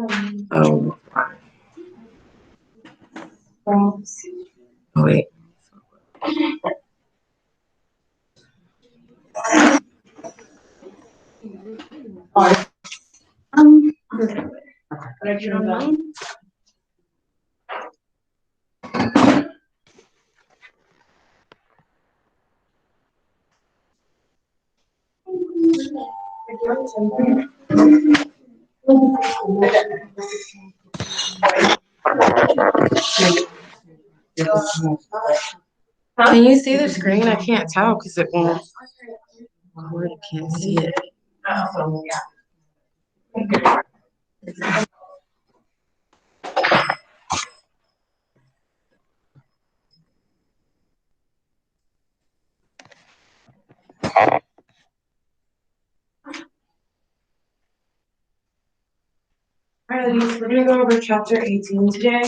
Oh, oh wait. Can you see the screen? I can't tell because it won't. I can't see it. All right, ladies, we're going to go over chapter 18 today.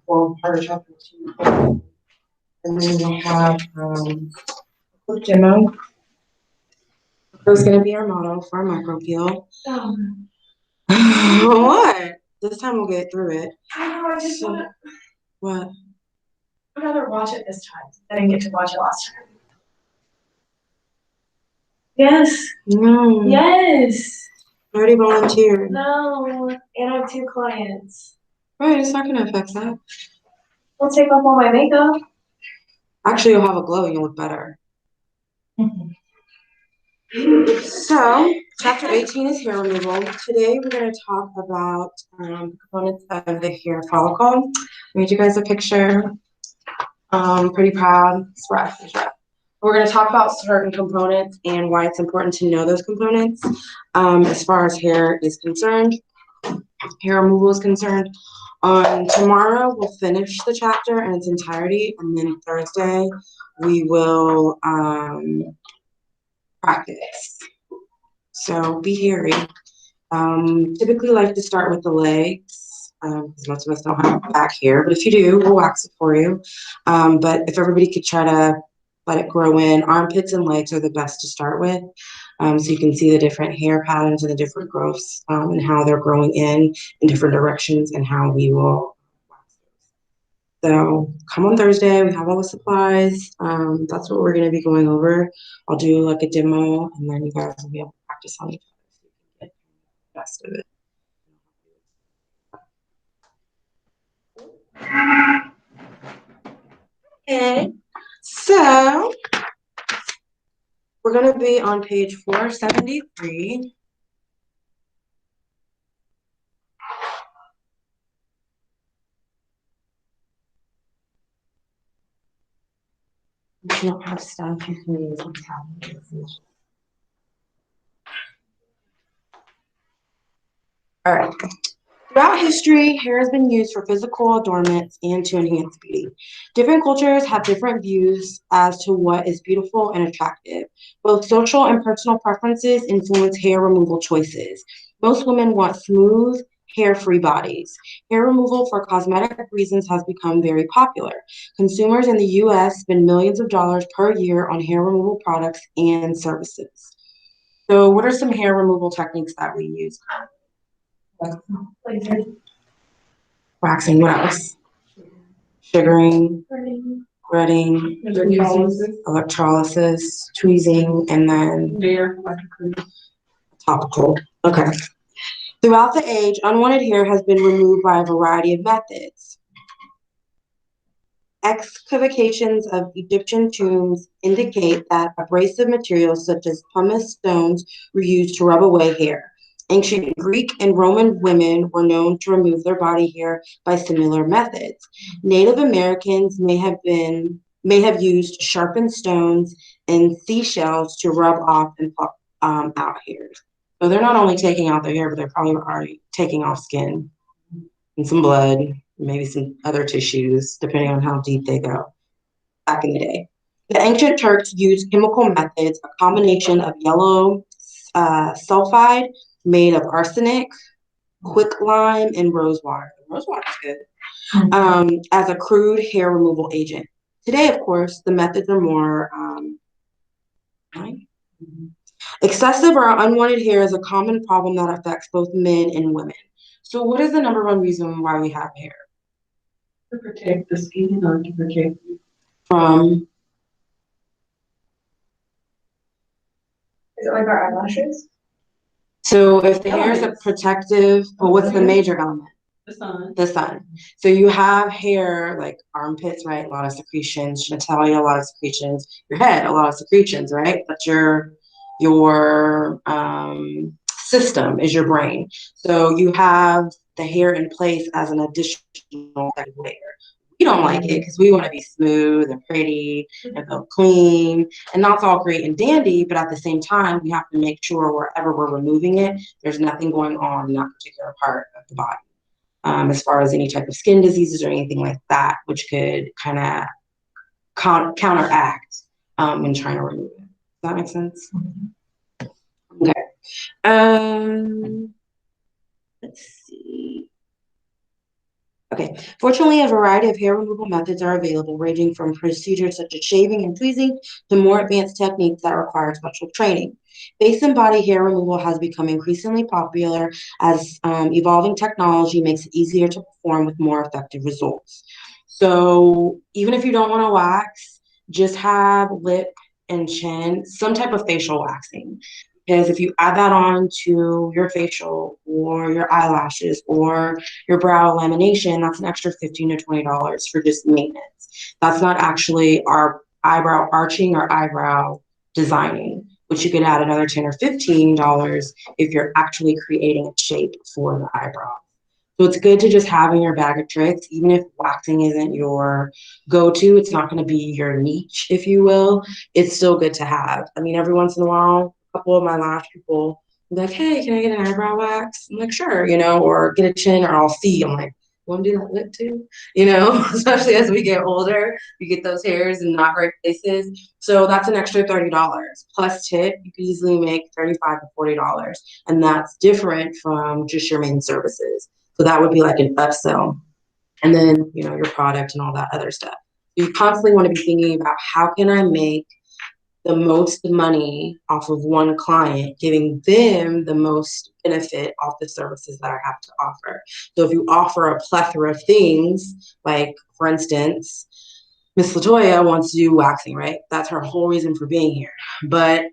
Well, part of chapter 2. And then we'll have a quick demo. That's going to be our model for our micropeel. What? This time we'll get through it. What? I'd rather watch it this time. I didn't get to watch it last time. Yes. No. Yes. I already volunteered. No. And I have 2 clients. Right, it's not going to affect that. I'll take off all my makeup. Actually, you'll have a glow and you'll look better. So, chapter 18 is hair removal. Today, we're going to talk about components of the hair follicle. I made you guys a picture. Pretty proud. It's rough. It's rough. We're going to talk about certain components and why it's important to know those components as far as hair is concerned, hair removal is concerned. Tomorrow, we'll finish the chapter in its entirety, and then Thursday, we will practice. So be hairy. Typically like to start with the legs, because most of us don't have back hair, but if you do, we'll wax it for you. But if everybody could try to let it grow in, armpits and legs are the best to start with. So you can see the different hair patterns and the different growths and how they're growing in different directions and how we will wax those. So come on Thursday, we have all the supplies. That's what we're going to be going over. I'll do like a demo and then you guys will be able to practice on it. Best of it. Okay, so we're going to be on page 473. If you don't have stuff, you can use tablets. All right. Throughout history, hair has been used for physical adornments and to enhance beauty. Different cultures have different views as to what is beautiful and attractive. Both social and personal preferences influence hair removal choices. Most women want smooth, hair-free bodies. Hair removal for cosmetic reasons has become very popular. Consumers in the U.S. spend millions of dollars per year on hair removal products and services. So what are some hair removal techniques that we use? Waxing, what else? Sugaring, threading, electrolysis, tweezing, and then topical. Okay. Throughout the age, unwanted hair has been removed by a variety of methods. Excavations of Egyptian tombs indicate that abrasive materials such as pumice stones were used to rub away hair. Ancient Greek and Roman women were known to remove their body hair by similar methods. Native Americans may have used sharpened stones and seashells to rub off and pluck out hairs. So they're not only taking out their hair, but they're probably already taking off skin and some blood, maybe some other tissues, depending on how deep they go back in the day. The ancient Turks used chemical methods, a combination of yellow sulfide made of arsenic, quicklime, and rosewater. Rosewater is good. As a crude hair removal agent. Today, of course, the methods are more excessive or unwanted hair is a common problem that affects both men and women. So what is the number one reason why we have hair? To protect the skin or to protect From, Is it like our eyelashes? so if the hair is a Elements. protective, well, what's the major element? the sun. The sun. So you have hair like armpits, right? A lot of secretions, genitalia, a lot of secretions, your head, a lot of secretions, right? But your system is your brain. So you have the hair in place as an additional layer. We don't like it because we want to be smooth and pretty and feel clean. And that's all great and dandy, but at the same time, we have to make sure wherever we're removing it, there's nothing going on in that particular part of the body. As far as any type of skin diseases or anything like that, which could kind of counteract when trying to remove it. Does that make sense? Okay. Let's see. Okay. Fortunately, a variety of hair removal methods are available, ranging from procedures such as shaving and tweezing to more advanced techniques that require special training. Face and body hair removal has become increasingly popular as evolving technology makes it easier to perform with more effective results. So even if you don't want to wax, just have lip and chin, some type of facial waxing. Because if you add that on to your facial or your eyelashes or your brow lamination, that's an extra $15 to $20 for just maintenance. That's not actually our eyebrow arching or eyebrow designing, which you could add another $10 or $15 if you're actually creating a shape for the eyebrow. So it's good to just have in your bag of tricks, even if waxing isn't your go-to, it's not going to be your niche, if you will. It's still good to have. I mean, every once in a while, a couple of my lash people be like, hey, can I get an eyebrow wax? I'm like, sure, or get a chin, or I'll see. I'm like, want to do that lip too? Especially as we get older, we get those hairs in not great places. So that's an extra $30 plus tip. You can easily make $35 to $40, and that's different from just your main services. So that would be like an upsell. And then, your product and all that other stuff. You constantly want to be thinking about how can I make the most money off of one client, giving them the most benefit off the services that I have to offer. So if you offer a plethora of things, like for instance, Miss Latoya wants to do waxing, right? That's her whole reason for being here. But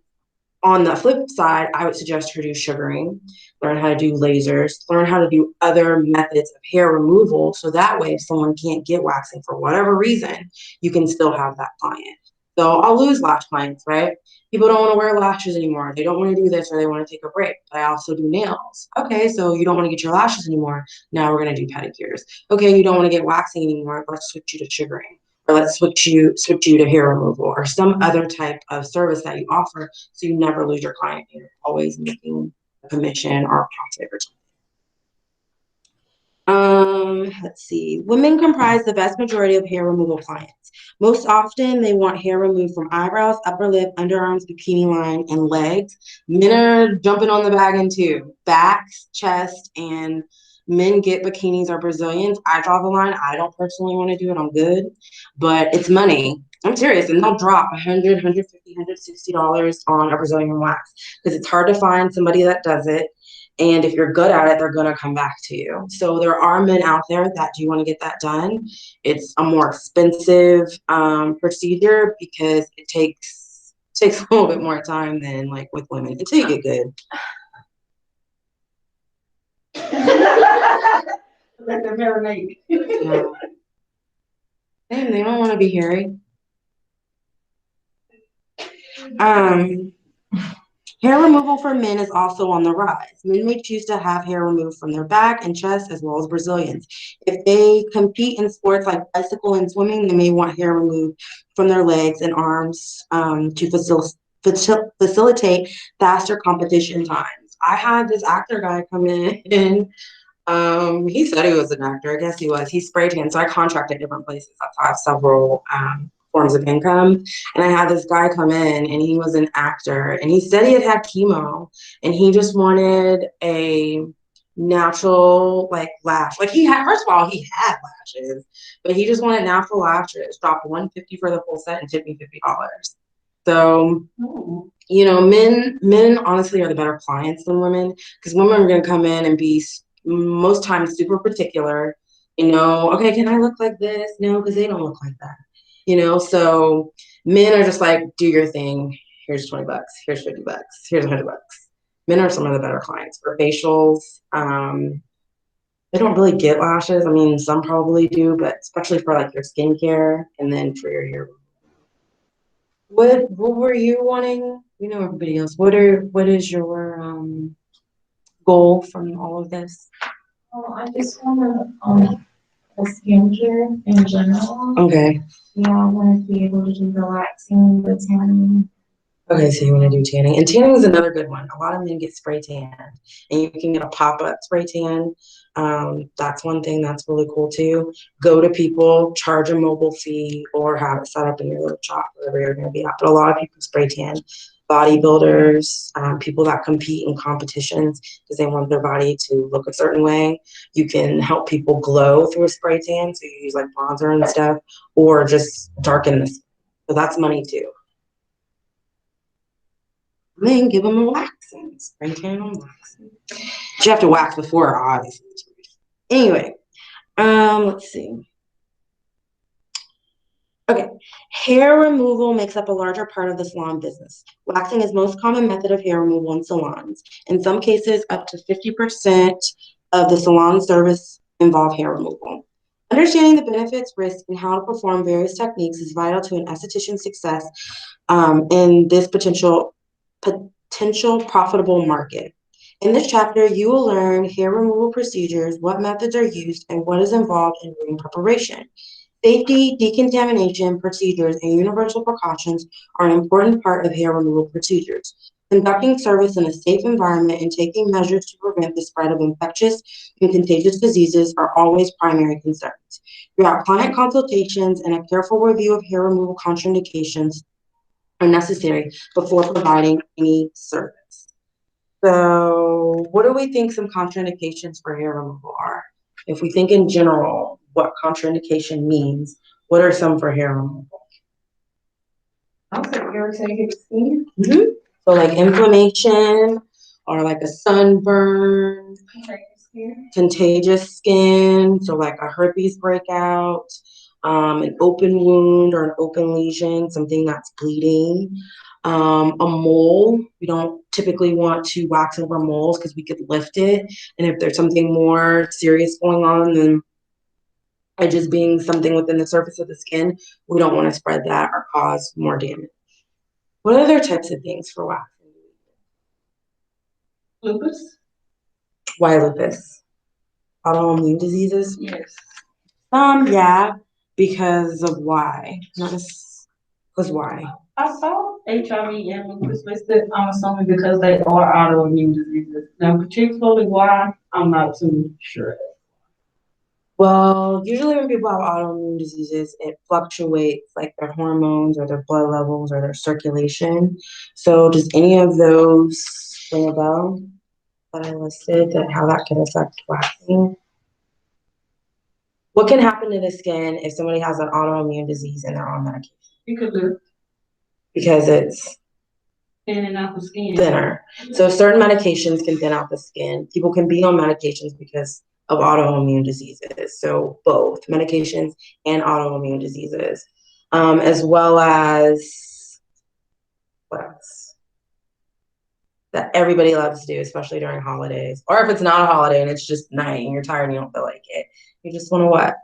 on the flip side, I would suggest her do sugaring, learn how to do lasers, learn how to do other methods of hair removal. So that way, if someone can't get waxing for whatever reason, you can still have that client. So I'll lose lash clients, right? People don't want to wear lashes anymore. They don't want to do this or they want to take a break. But I also do nails. Okay, so you don't want to get your lashes anymore. Now we're going to do pedicures. Okay, you don't want to get waxing anymore. Let's switch you to sugaring, or let's switch you to hair removal or some other type of service that you offer, so you never lose your client. You're always making a commission or a profit or something. Let's see. Women comprise the vast majority of hair removal clients. Most often, they want hair removed from eyebrows, upper lip, underarms, bikini line, and legs. Men are jumping on the wagon too. Backs, chest, and men get bikinis or Brazilians. I draw the line. I don't personally want to do it. I'm good, but it's money. I'm serious, and they'll drop $100, $150, $160 on a Brazilian wax because it's hard to find somebody that does it. And if you're good at it, they're going to come back to you. So there are men out there that do want to get that done. It's a more expensive procedure because it takes a little bit more time than like with women until you get good. Let them marinate. Yeah. Damn, they don't want to be hairy. Hair removal for men is also on the rise. Men may choose to have hair removed from their back and chest as well as Brazilians. If they compete in sports like bicycle and swimming, they may want hair removed from their legs and arms to facilitate faster competition times. I had this actor guy come in and he said he was an actor. I guess he was. He spray tan, so I contracted different places. I have several forms of income. And I had this guy come in and he was an actor and he said he had chemo and he just wanted a natural like lash. Like first of all, he had lashes, but he just wanted natural lashes. Dropped $150 for the full set and tipped me $50. So, men honestly are the better clients than women because women are going to come in and be most times super particular. You know, okay, can I look like this? No, because they don't look like that. You know, so men are just like, do your thing. Here's 20 bucks. Here's 50 bucks. Here's 100 bucks. Men are some of the better clients for facials. They don't really get lashes. I mean, some probably do, but especially for like your skincare and then for your hair. What were you wanting? You know everybody else. What is your goal from all of this? Oh, I just wanna, a skincare in general. Okay. Yeah, I wanna be able to do relaxing, the tanning. Okay, so you want to do tanning. And tanning is another good one. A lot of men get spray tan, and you can get a pop-up spray tan. That's one thing that's really cool too. Go to people, charge a mobile fee, or have it set up in your little shop, wherever you're going to be at. But a lot of people spray tan. Bodybuilders, people that compete in competitions because they want their body to look a certain way. You can help people glow through a spray tan, so you use like bronzer and stuff, or just darken the skin. So that's money too. Then give them a waxing, spray tan on waxing. But you have to wax before, obviously. Anyway, let's see. Okay, hair removal makes up a larger part of the salon business. Waxing is the most common method of hair removal in salons. In some cases, up to 50% of the salon service involve hair removal. Understanding the benefits, risks, and how to perform various techniques is vital to an esthetician's success in this potential profitable market. In this chapter, you will learn hair removal procedures, what methods are used, and what is involved in room preparation. Safety, decontamination procedures, and universal precautions are an important part of hair removal procedures. Conducting service in a safe environment and taking measures to prevent the spread of infectious and contagious diseases are always primary concerns. Throughout client consultations and a careful review of hair removal contraindications are necessary before providing any service. So, what do we think some contraindications for hair removal are? If we think in general what contraindication means, what are some for hair removal? I'm so irritated skin. So, like inflammation or like a sunburn, contagious skin, so like a herpes breakout, an open wound or an open lesion, something that's bleeding. A mole, we don't typically want to wax over moles because we could lift it. And if there's something more serious going on than it just being something within the surface of the skin, we don't want to spread that or cause more damage. What other types of things for waxing? Lupus? Why lupus? Autoimmune diseases? Yes. Yeah, because of why? Not because why? I saw HIV and lupus listed, I'm assuming because they are autoimmune diseases. Now, particularly why, I'm not too sure. Well, usually when people have autoimmune diseases, it fluctuates like their hormones or their blood levels or their circulation. So does any of those ring a bell that I listed, that how that can affect waxing? What can happen to the skin if somebody has an autoimmune disease and they're on medication? You could live Because it's in and out the skin. thinner. So certain medications can thin out the skin. People can be on medications because of autoimmune diseases. So both medications and autoimmune diseases, as well as what else? That everybody loves to do, especially during holidays. Or if it's not a holiday and it's just night and you're tired and you don't feel like it. You just want to what?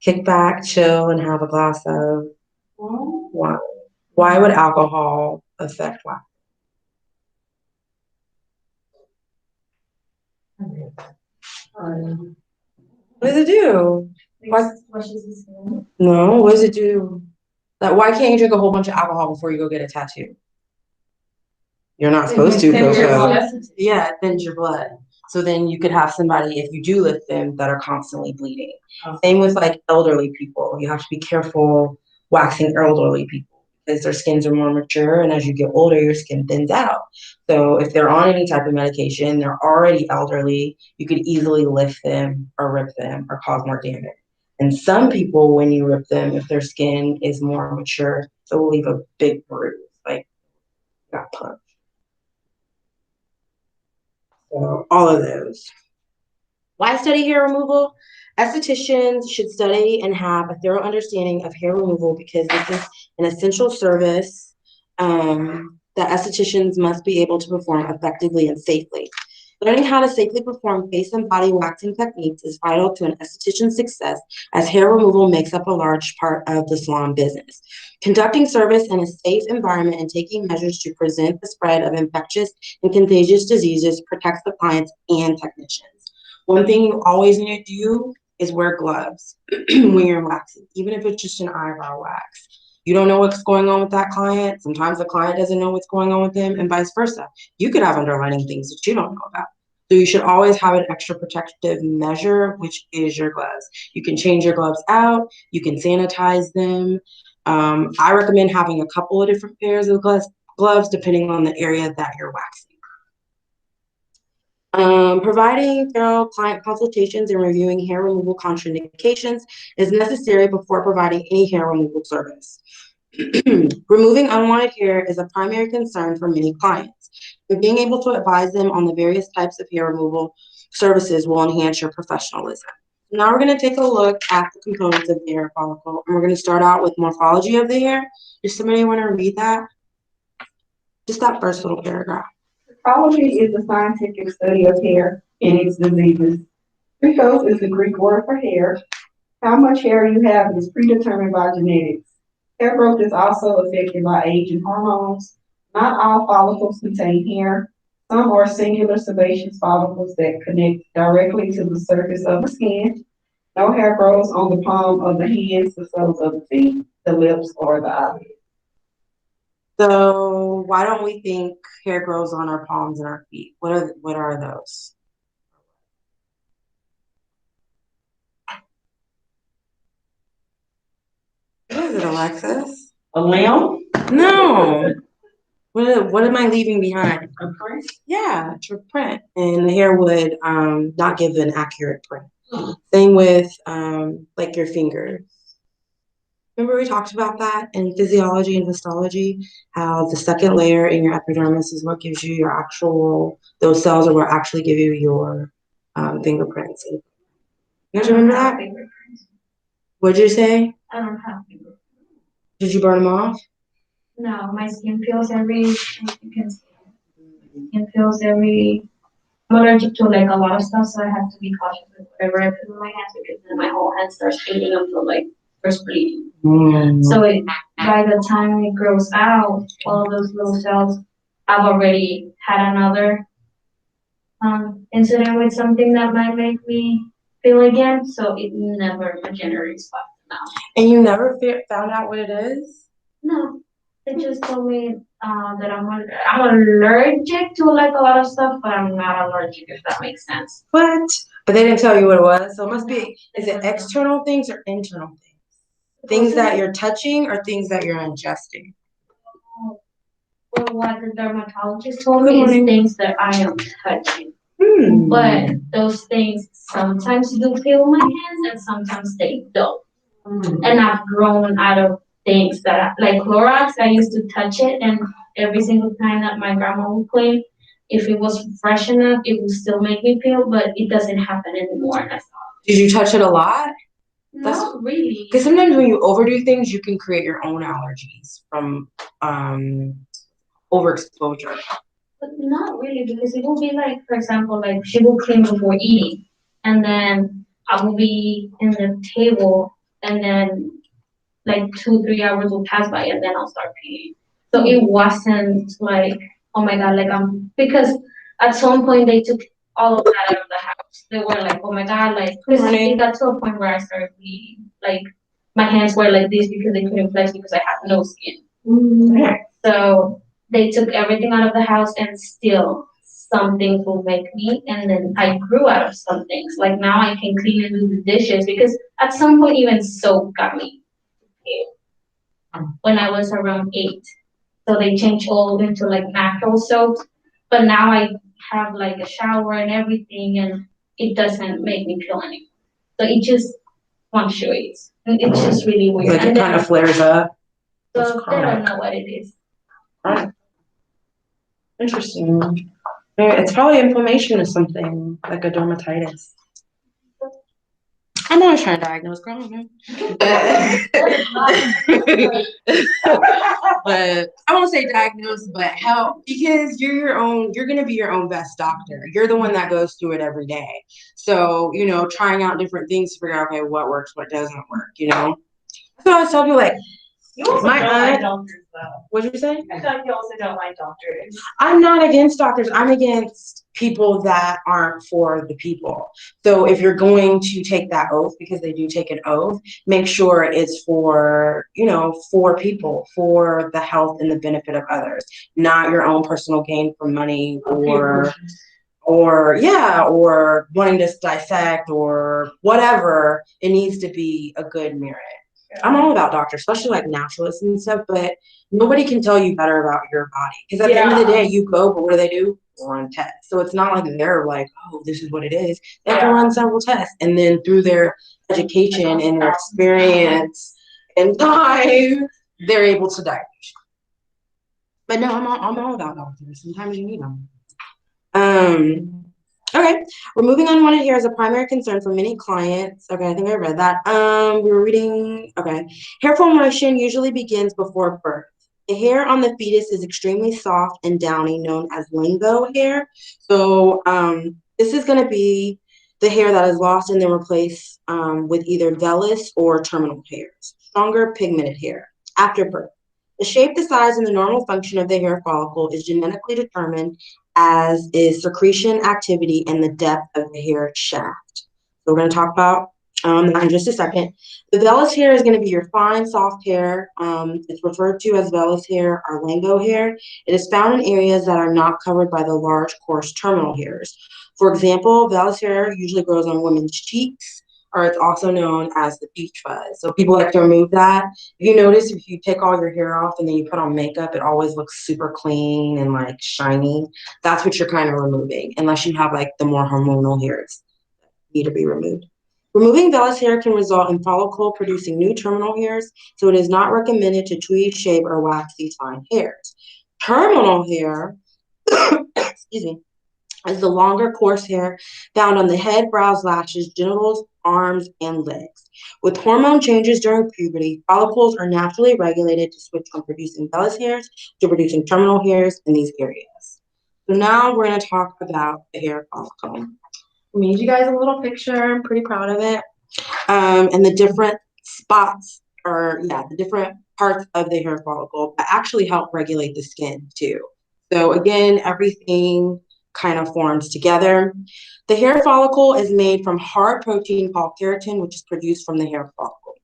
Kick back, chill, and have a glass of wine. Why would alcohol affect wax? What does it do? What? Flushes the skin. No, what does it do? Like, why can't you drink a whole bunch of alcohol before you go get a tattoo? You're not supposed to, Coco. Yeah, it thins your blood. So then you could have somebody, if you do lift them, that are constantly bleeding. Same with like elderly people. You have to be careful waxing elderly people because their skins are more mature, and as you get older, your skin thins out. So if they're on any type of medication, they're already elderly, you could easily lift them or rip them or cause more damage. And some people, when you rip them, if their skin is more mature, it will leave a big bruise, like got punched. So all of those. Why study hair removal? Estheticians should study and have a thorough understanding of hair removal because this is an essential service that estheticians must be able to perform effectively and safely. Learning how to safely perform face and body waxing techniques is vital to an esthetician's success as hair removal makes up a large part of the salon business. Conducting service in a safe environment and taking measures to prevent the spread of infectious and contagious diseases protects the clients and technicians. One thing you always need to do is wear gloves when you're waxing, even if it's just an eyebrow wax. You don't know what's going on with that client. Sometimes the client doesn't know what's going on with them, and vice versa. You could have underlying things that you don't know about. So you should always have an extra protective measure, which is your gloves. You can change your gloves out. You can sanitize them. I recommend having a couple of different pairs of gloves depending on the area that you're waxing. Providing thorough client consultations and reviewing hair removal contraindications is necessary before providing any hair removal service. Removing unwanted hair is a primary concern for many clients, and being able to advise them on the various types of hair removal services will enhance your professionalism. Now we're going to take a look at the components of the hair follicle, and we're going to start out with morphology of the hair. Does somebody want to read that? Just that first little paragraph. Morphology is the scientific study of hair and its diseases. Trichos is the Greek word for hair. How much hair you have is predetermined by genetics. Hair growth is also affected by age and hormones. Not all follicles contain hair. Some are singular sebaceous follicles that connect directly to the surface of the skin. No hair grows on the palm of the hands, the soles of the feet, the lips, or the eyelids. So why don't we think hair grows on our palms and our feet? What are those? What is it, Alexis? A limb? No. What am I leaving behind? A print? Yeah, it's a print. And the hair would not give an accurate print. Same with like your fingers. Remember we talked about that in physiology and histology, how the second layer in your epidermis is what gives you your actual, those cells are what actually give you your fingerprints. You guys remember that? What'd you say? I don't have fingerprints. Did you burn them off? No, my skin feels you can see, skin feels I'm allergic to like a lot of stuff, so I have to be cautious with whatever I put in my hands because then my whole hand starts bleeding until like first bleeding. So by the time it grows out, all those little cells, I've already had another incident with something that might make me feel again, so it never generates back now. And you never found out what it is? No, they just told me that I'm allergic to like a lot of stuff, but I'm not allergic, if that makes sense. What? But they didn't tell you what it was, so it must be, is it external things or internal things? Things that you're touching or things that you're ingesting? Well, what the dermatologist told me is things that I am touching. But those things sometimes do feel my hands and sometimes they don't. And I've grown out of things that like Clorox, I used to touch it and every single time that my grandma would clean, if it was fresh enough, it would still make me feel, but it doesn't happen anymore. Did you touch it a lot? Not really. Because sometimes when you overdo things, you can create your own allergies from overexposure. But not really, because it will be like, for example, like she will clean before eating, and then I will be in the table, and then like 2-3 hours will pass by, and then I'll start peeing. So it wasn't like, oh my God, like because at some point they took all of that out of the house. They were like, oh my God, like, it got to a point where I started bleeding. Like, my hands were like this because they couldn't flex because I had no skin. So they took everything out of the house and still some things will make me, and then I grew out of some things. Like now I can clean and do the dishes because at some point even soap got me when I was around 8. So they changed all into like natural soaps, but now I have like a shower and everything, and it doesn't make me feel anything. So it just fluctuates. It's just really weird. Like it kind of flares up. So they don't know what it is. Right. Interesting. It's probably inflammation or something, like a dermatitis. I'm always trying to diagnose, girl. But I won't say diagnose, but help, because you're gonna be your own best doctor. You're the one that goes through it every day. So, trying out different things to figure out, okay, what works, what doesn't work. So I was telling you, like, You also my don't like aunt, doctors though. what'd you say? I feel like you also don't like doctors. I'm not against doctors. I'm against people that aren't for the people. So if you're going to take that oath, because they do take an oath, make sure it's for people, for the health and the benefit of others, not your own personal gain for money or wanting to dissect or whatever. It needs to be a good merit. I'm all about doctors, especially like naturalists and stuff, but nobody can tell you better about your body. Because at the end of the day, you go, but what do? Run tests. So it's not like they're like, oh, this is what it is. They have to run several tests. And then through their education and their experience and time, they're able to diagnose you. But no, I'm all about doctors. Sometimes you need them. Okay, we're moving on. Wanted here as a primary concern for many clients. Okay, I think I read that. We were reading. Okay, hair formation usually begins before birth. The hair on the fetus is extremely soft and downy, known as lingo hair. So, this is going to be the hair that is lost and then replaced with either vellus or terminal hairs. Stronger pigmented hair after birth. The shape, the size, and the normal function of the hair follicle is genetically determined, as is secretion activity and the depth of the hair shaft. So we're going to talk about that in just a second. The vellus hair is going to be your fine, soft hair. It's referred to as vellus hair or lingo hair. It is found in areas that are not covered by the large, coarse terminal hairs. For example, vellus hair usually grows on women's cheeks, or it's also known as the beach fuzz. So people like to remove that. If you notice, if you take all your hair off and then you put on makeup, it always looks super clean and like shiny. That's what you're kind of removing, unless you have like the more hormonal hairs that need to be removed. Removing vellus hair can result in follicle producing new terminal hairs, so it is not recommended to tweeze, shave, or wax these fine hairs. Terminal hair, excuse me, is the longer, coarse hair found on the head, brows, lashes, genitals, arms, and legs. With hormone changes during puberty, follicles are naturally regulated to switch from producing vellus hairs to producing terminal hairs in these areas. So now we're going to talk about the hair follicle. I made you guys a little picture. I'm pretty proud of it. And the different spots, the different parts of the hair follicle that actually help regulate the skin too. So again, everything kind of forms together. The hair follicle is made from hard protein called keratin, which is produced from the hair follicle.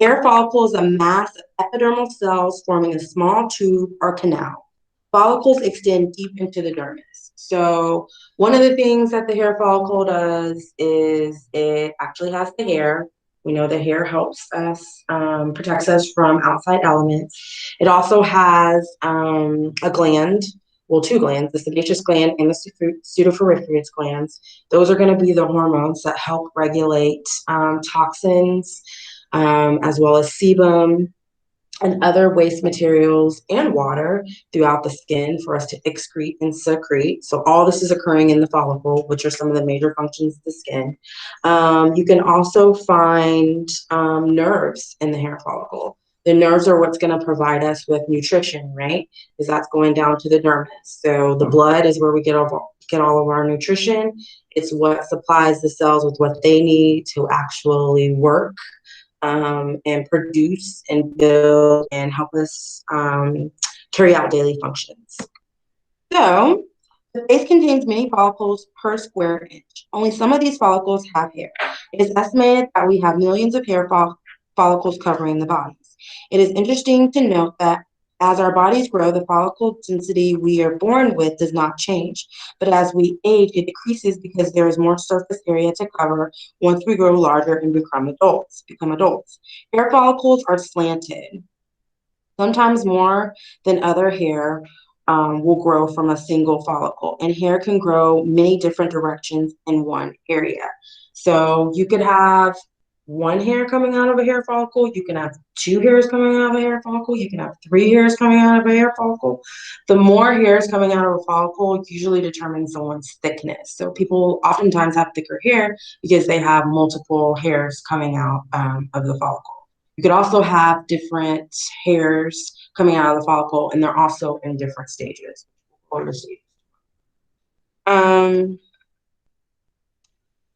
Hair follicle is a mass of epidermal cells forming a small tube or canal. Follicles extend deep into the dermis. So one of the things that the hair follicle does is it actually has the hair. We know the hair helps us, protects us from outside elements. It also has a gland, well, two glands, the sebaceous gland and the pseudoporphyrias glands. Those are going to be the hormones that help regulate toxins, as well as sebum and other waste materials and water throughout the skin for us to excrete and secrete. So all this is occurring in the follicle, which are some of the major functions of the skin. You can also find nerves in the hair follicle. The nerves are what's going to provide us with nutrition, right? Because that's going down to the dermis. So the blood is where we get all of our nutrition. It's what supplies the cells with what they need to actually work and produce and build and help us carry out daily functions. So the face contains many follicles per square inch. Only some of these follicles have hair. It is estimated that we have millions of hair follicles covering the bodies. It is interesting to note that as our bodies grow, the follicle density we are born with does not change. But as we age, it decreases because there is more surface area to cover once we grow larger and become adults. Hair follicles are slanted, sometimes more than other hair will grow from a single follicle. And hair can grow many different directions in one area. So you could have one hair coming out of a hair follicle. You can have 2 hairs coming out of a hair follicle. You can have 3 hairs coming out of a hair follicle. The more hairs coming out of a follicle usually determines someone's thickness. So people oftentimes have thicker hair because they have multiple hairs coming out of the follicle. You could also have different hairs coming out of the follicle, and they're also in different stages.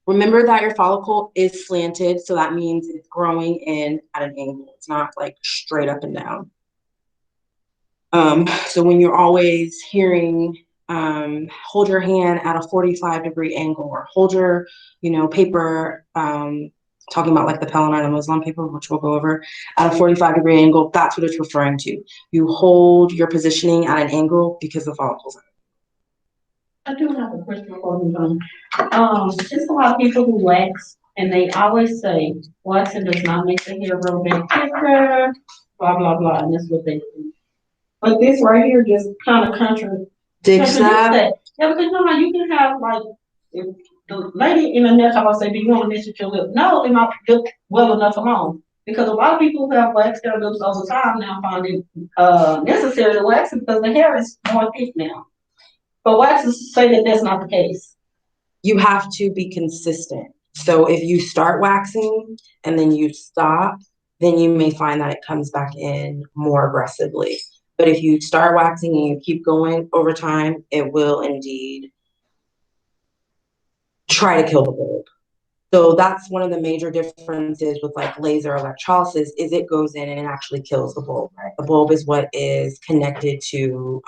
Remember that your follicle is slanted, so that means it's growing in at an angle. It's not like straight up and down. So when you're always hearing, hold your hand at a 45-degree angle, or hold your, paper, talking about like the Pellinata Muslim paper, which we'll go over, at a 45-degree angle, that's what it's referring to. You hold your positioning at an angle because the follicle's in. I do have a question before we move on. Just a lot of people who wax, and they always say waxing does not make the hair grow back thicker, blah, blah, blah, and that's what they do. But this right here just kind of Ditch that. Yeah, because you can have like, if the lady in the neck, I would say, do you want to mess with your lip? No, it might look well enough alone. Because a lot of people who have waxed their lips over time now find it necessary to wax it because the hair is more thick now. But waxers say that that's not the case. You have to be consistent. So if you start waxing and then you stop, then you may find that it comes back in more aggressively. But if you start waxing and you keep going over time, it will indeed try to kill the bulb. So that's one of the major differences with like laser electrolysis is it goes in and it actually kills the bulb. Right? The bulb is what is connected to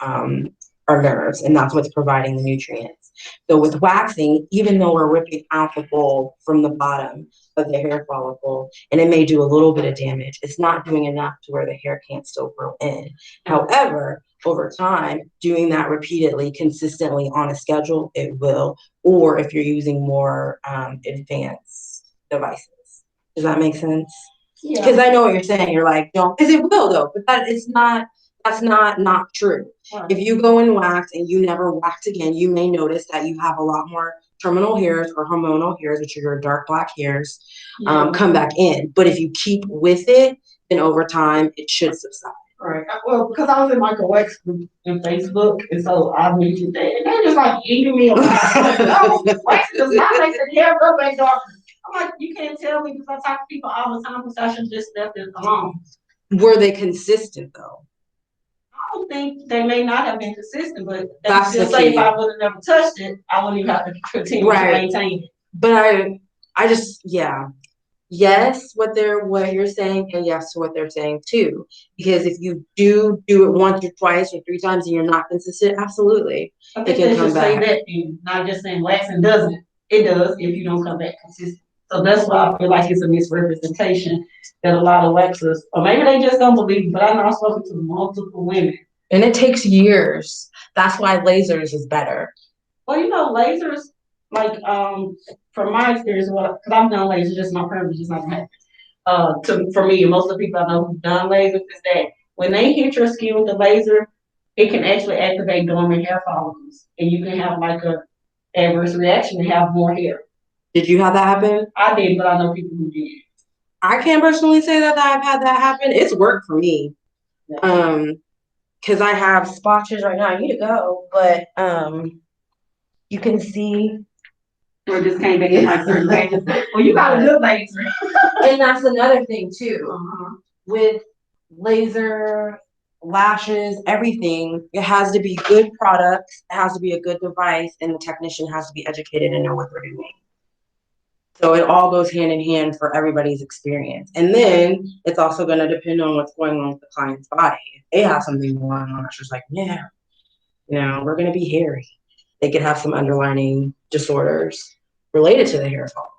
our nerves, and that's what's providing the nutrients. So with waxing, even though we're ripping out the bulb from the bottom of the hair follicle, and it may do a little bit of damage, it's not doing enough to where the hair can't still grow in. However, over time, doing that repeatedly, consistently on a schedule, it will, or if you're using more advanced devices. Does that make sense? Yeah. Because I know what you're saying. You're like, don't, because it will though, but that's not true. Right. If you go and wax and you never wax again, you may notice that you have a lot more terminal hairs or hormonal hairs, which are your dark black hairs, come back in. But if you keep with it, then over time, it should subside. Right. Well, because I was in like a wax group in Facebook, and so I mentioned that, and they're just like eating me alive. No, wax does not make the hair grow back darker. I'm like, you can't tell me because I talk to people all the time, so I should just left it alone. Were they consistent though? I don't think they may not have been consistent, but they That's still the say key. if I would have never touched it, I wouldn't even have to continue to maintain it. But I just, yeah. Yes, what you're saying, and yes to what they're saying too. Because if you do it once or twice or 3 times and you're not consistent, absolutely. I think they should say that and not just saying waxing doesn't. It does if you don't come back consistent. So that's why I feel like it's a misrepresentation that a lot of waxers, or maybe they just don't believe, but I know I've spoken to multiple women. And it takes years. That's why lasers is better. Well, lasers, like, from my experience, because I've done lasers, just my friends just not happen. For me, and most of the people I know who've done lasers is that when they hit your skin with the laser, it can actually activate dormant hair follicles, and you can have like a adverse reaction and have more hair. Did you have that happen? I did, but I know people who did. I can't personally say that I've had that happen. It's worked for me. Because I have splotches right now. I need to go, but you can see. Or just came back in like certain lasers. Well, you got a good laser. And that's another thing too. With laser, lashes, everything, it has to be good products, it has to be a good device, and the technician has to be educated and know what they're doing. So it all goes hand in hand for everybody's experience. And then it's also going to depend on what's going on with the client's body. If they have something going on, it's just like, yeah, we're going to be hairy. They could have some underlying disorders related to the hair follicle.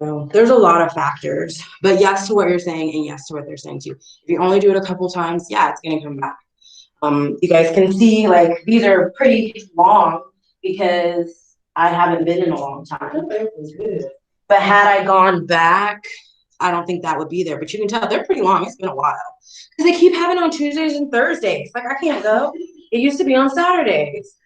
So there's a lot of factors, but yes to what you're saying and yes to what they're saying too. If you only do it a couple times, yeah, it's going to come back. You guys can see like these are pretty long because I haven't been in a long time. But had I gone back, I don't think that would be there. But you can tell they're pretty long. It's been a while. Because they keep having on Tuesdays and Thursdays. Like, I can't go. It used to be on Saturdays.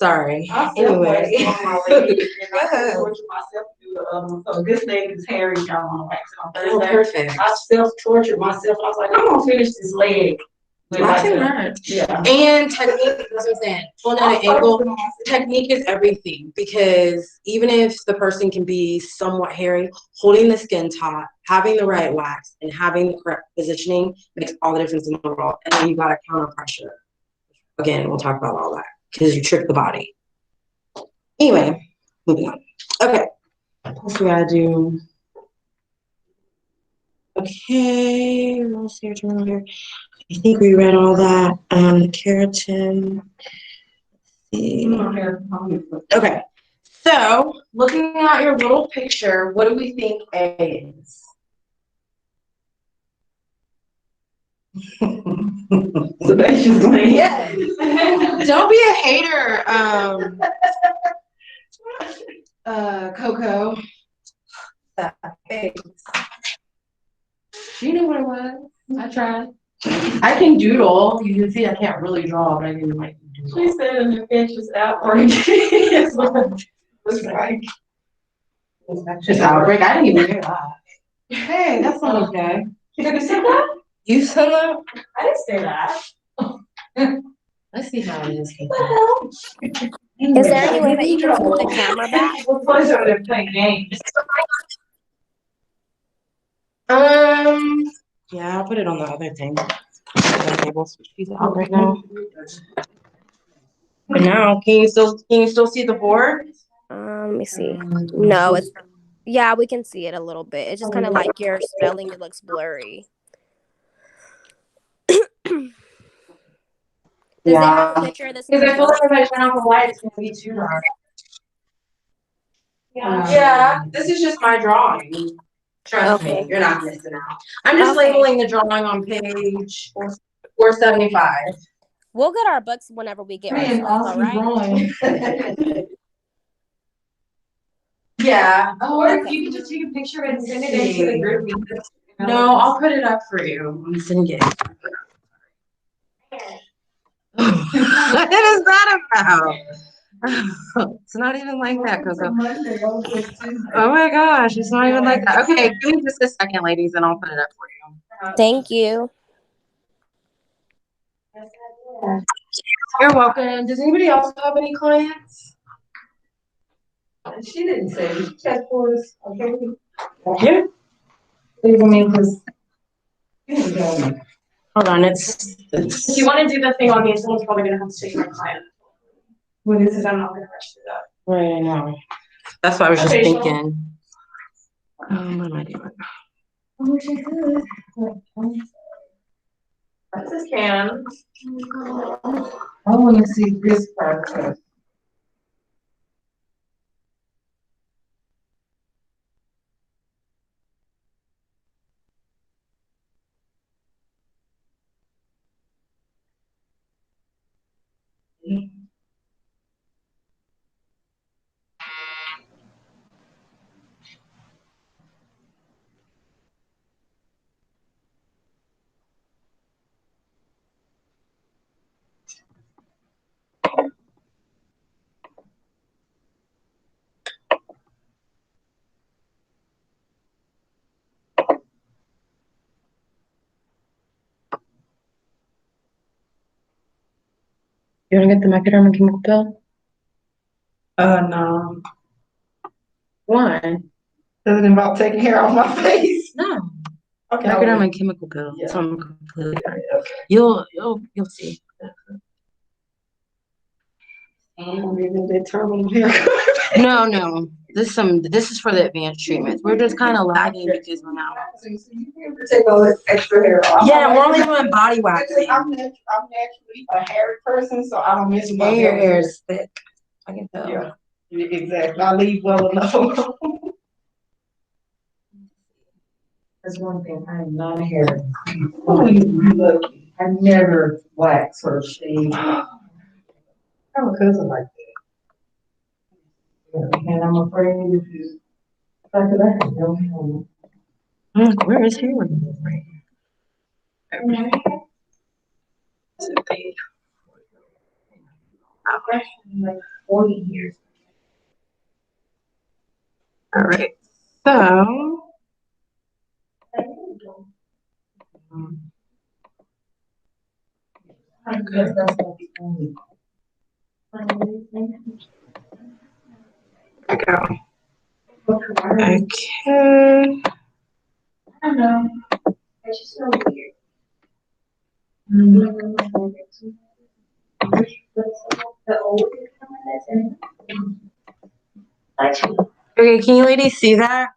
Sorry. I Anyway. self-wax and I torture myself to do the other one. So this thing is hairy, y'all wanna wax it on Oh, Thursday. perfect. I self-tortured myself. I was like, I'm gonna finish this leg. with like Waxing the- hurts. Yeah. And technique, that's what I'm saying. Pulling at an angle, technique is everything because even if the person can be somewhat hairy, holding the skin taut, having the right wax, and having the correct positioning makes all the difference in the world. And then you got to counter pressure. Again, we'll talk about all that because you trick the body. Anyway, moving on. Okay, what we gotta do? Okay, what else here? I think we read all that. Keratin. Okay, so looking at your little picture, what do we think A is? Sebastian's gland. Yes. Don't be a hater, Coco. That face. She knew what it was. I tried. I can doodle. You can see I can't really draw, but I can like doodle. She said an infectious outbreak. It's like, Just outbreak. I didn't even hear that. Hey, that's not okay. you said that? You said that? I didn't say that. Let's see how it is. Is there any way that you can flip the camera back? Well, plus over there playing games. Yeah, I'll put it on the other thing. She's out right now. But now, can you still see the board? Let me see. No, it's yeah, we can see it a little bit. It's just kind of like your spelling. It looks blurry. Does it have a picture of this? Because I feel like if I turn off the light, it's gonna be too dark. Yeah. Yeah, this is just my drawing. Trust me, Okay. you're not missing out. I'm just Okay. labeling the drawing on page 475. We'll get our books whenever we get our stuff, all right? drawing. Yeah. Or if you could just take a picture and send it into the group. No, I'll put it up for you. I'm sending it. What is that about? It's not even like that, Coco. Oh my gosh, it's not even like that. Okay, give me just a second, ladies, and I'll put it up for you. Thank you. You're welcome. Does anybody else have any clients? She didn't say, she checked for us, okay? Yeah. Leave them in, cause. Hold on, If you want to do the thing on me, someone's probably gonna have to take my client. What is Because I'm not gonna rush through that. right now. That's what I was just Okay, thinking. What am I doing? This is Cam. I wanna see this part first. You want to get the Mecadrum and chemical pill? No. Why? Does it involve taking hair off my face? No. Okay. Mecadrum and chemical pill. Yeah. Something completely different. You'll see. I'm giving that terminal hair. No. This is for the advanced treatments. We're just kind of lagging because we're now. So you can take all this extra hair off. Yeah, we're only doing body waxing. I'm naturally a hairy person, so I don't miss my And your hair. hair is thick. I can tell. Yeah, exactly. I leave well enough. That's one thing, I am not a hair. I never wax or shave. I have a cousin like that. And I'm afraid if you, after that, I don't know. Where is hair? like 40 years. All right. So. I go. Okay. I don't know. It's just so weird. The old and actually, Okay, can you ladies see that?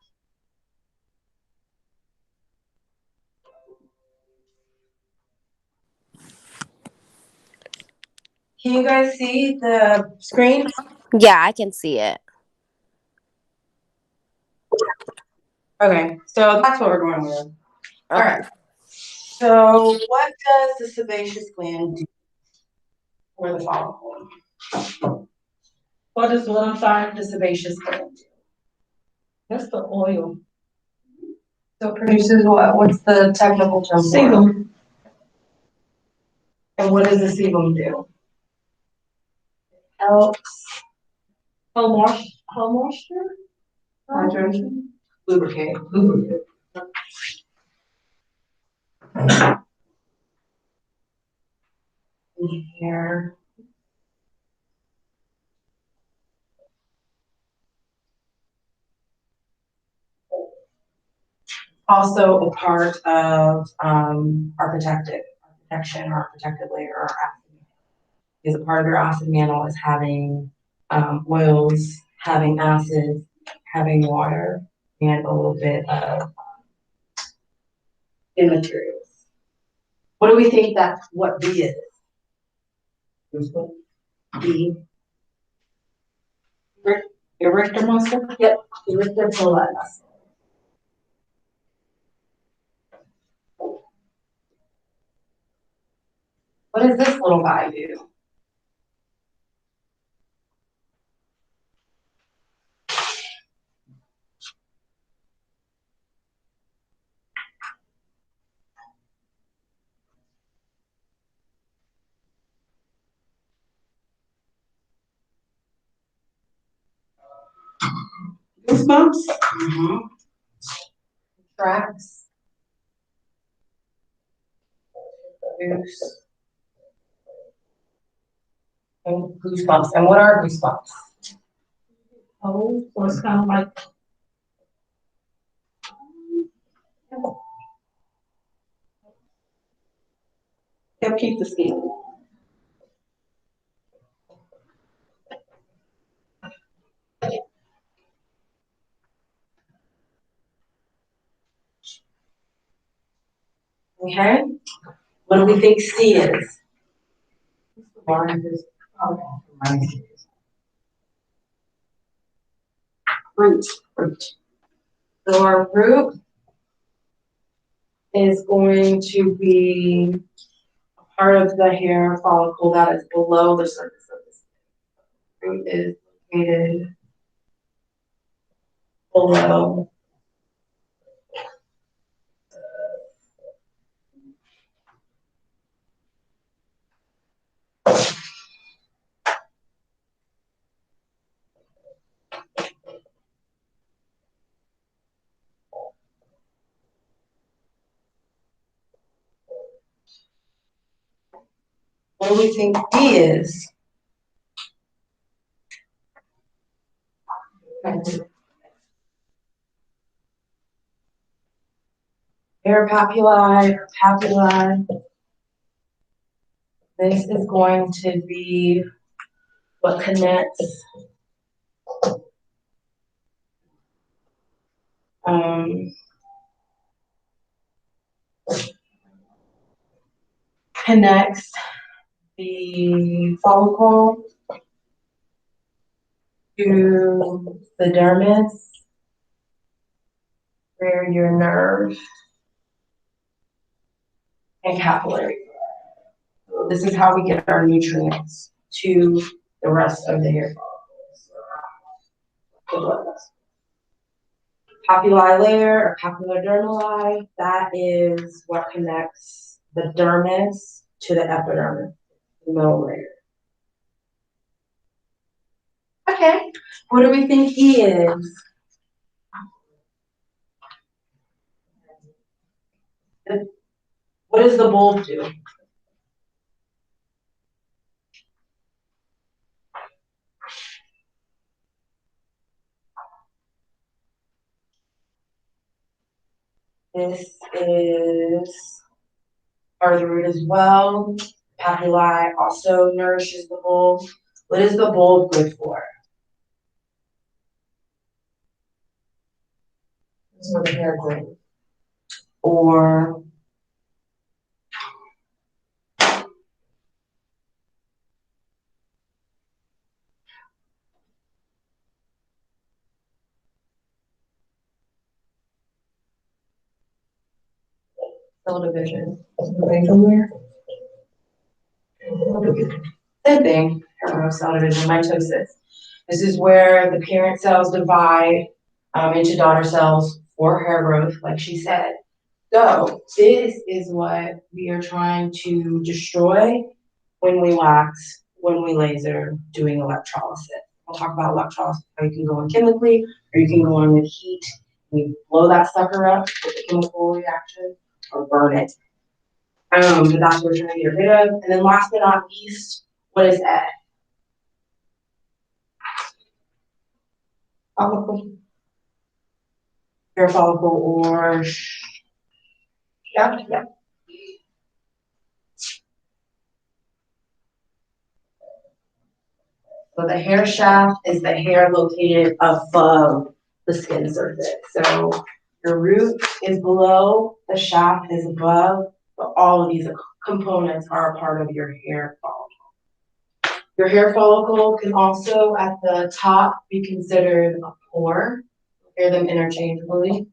Can you guys see the screen? Yeah, I can see it. Okay, so that's what we're going with. All Okay. right. So what does the sebaceous gland do for the follicle? What is what I'm sorry, the sebaceous gland do? That's the oil. So it produces what? What's the technical term for it? Sebum. And what does the sebum do? Helps How moisture? hydration, lubricate. Here. Also a part of our protection, our protective layer, our acid. Is a part of your acid mantle is having oils, having acids, having water, and a little bit of immaterials. What do we think what B is? B. Erector muscle? Yep, erector pili muscle. What does this little guy do? Goosebumps? Mm-hmm. Tracks. Goose. And goosebumps. And what are goosebumps? Oh, so it's kind of like. Help keep the skin. Okay. What do we think C is? Root. So our root is going to be part of the hair follicle that is below the surface of the skin. Root is located below. What do we think D is? Hair papulae or papulae. This is going to be what connects connects the follicle to the dermis, where your nerve and capillary. This is how we get our nutrients to the rest of the hair follicles. The blood vessels. Papillary layer or papillodermali, that is what connects the dermis to the epidermis, the middle layer. Okay. What do we think he is? What does the bulb do? This is part of the root as well. Papilli also nourishes the bulb. What is the bulb good for? This is where the hair grows. Or cell division. Moving somewhere. Same thing. Cell division, mitosis. This is where the parent cells divide into daughter cells for hair growth, like she said. So this is what we are trying to destroy when we wax, when we laser, doing electrolysis. We'll talk about electrolysis, how you can go in chemically, or you can go in with heat. We blow that sucker up with a chemical reaction, or burn it. But that's what we're trying to get rid of. And then last but not least, what is Ed? Follicle. Hair follicle or yeah. So the hair shaft is the hair located above the skin surface. So your root is below, the shaft is above, but all of these components are a part of your hair follicle. Your hair follicle can also at the top be considered a pore. Hear them interchangeably.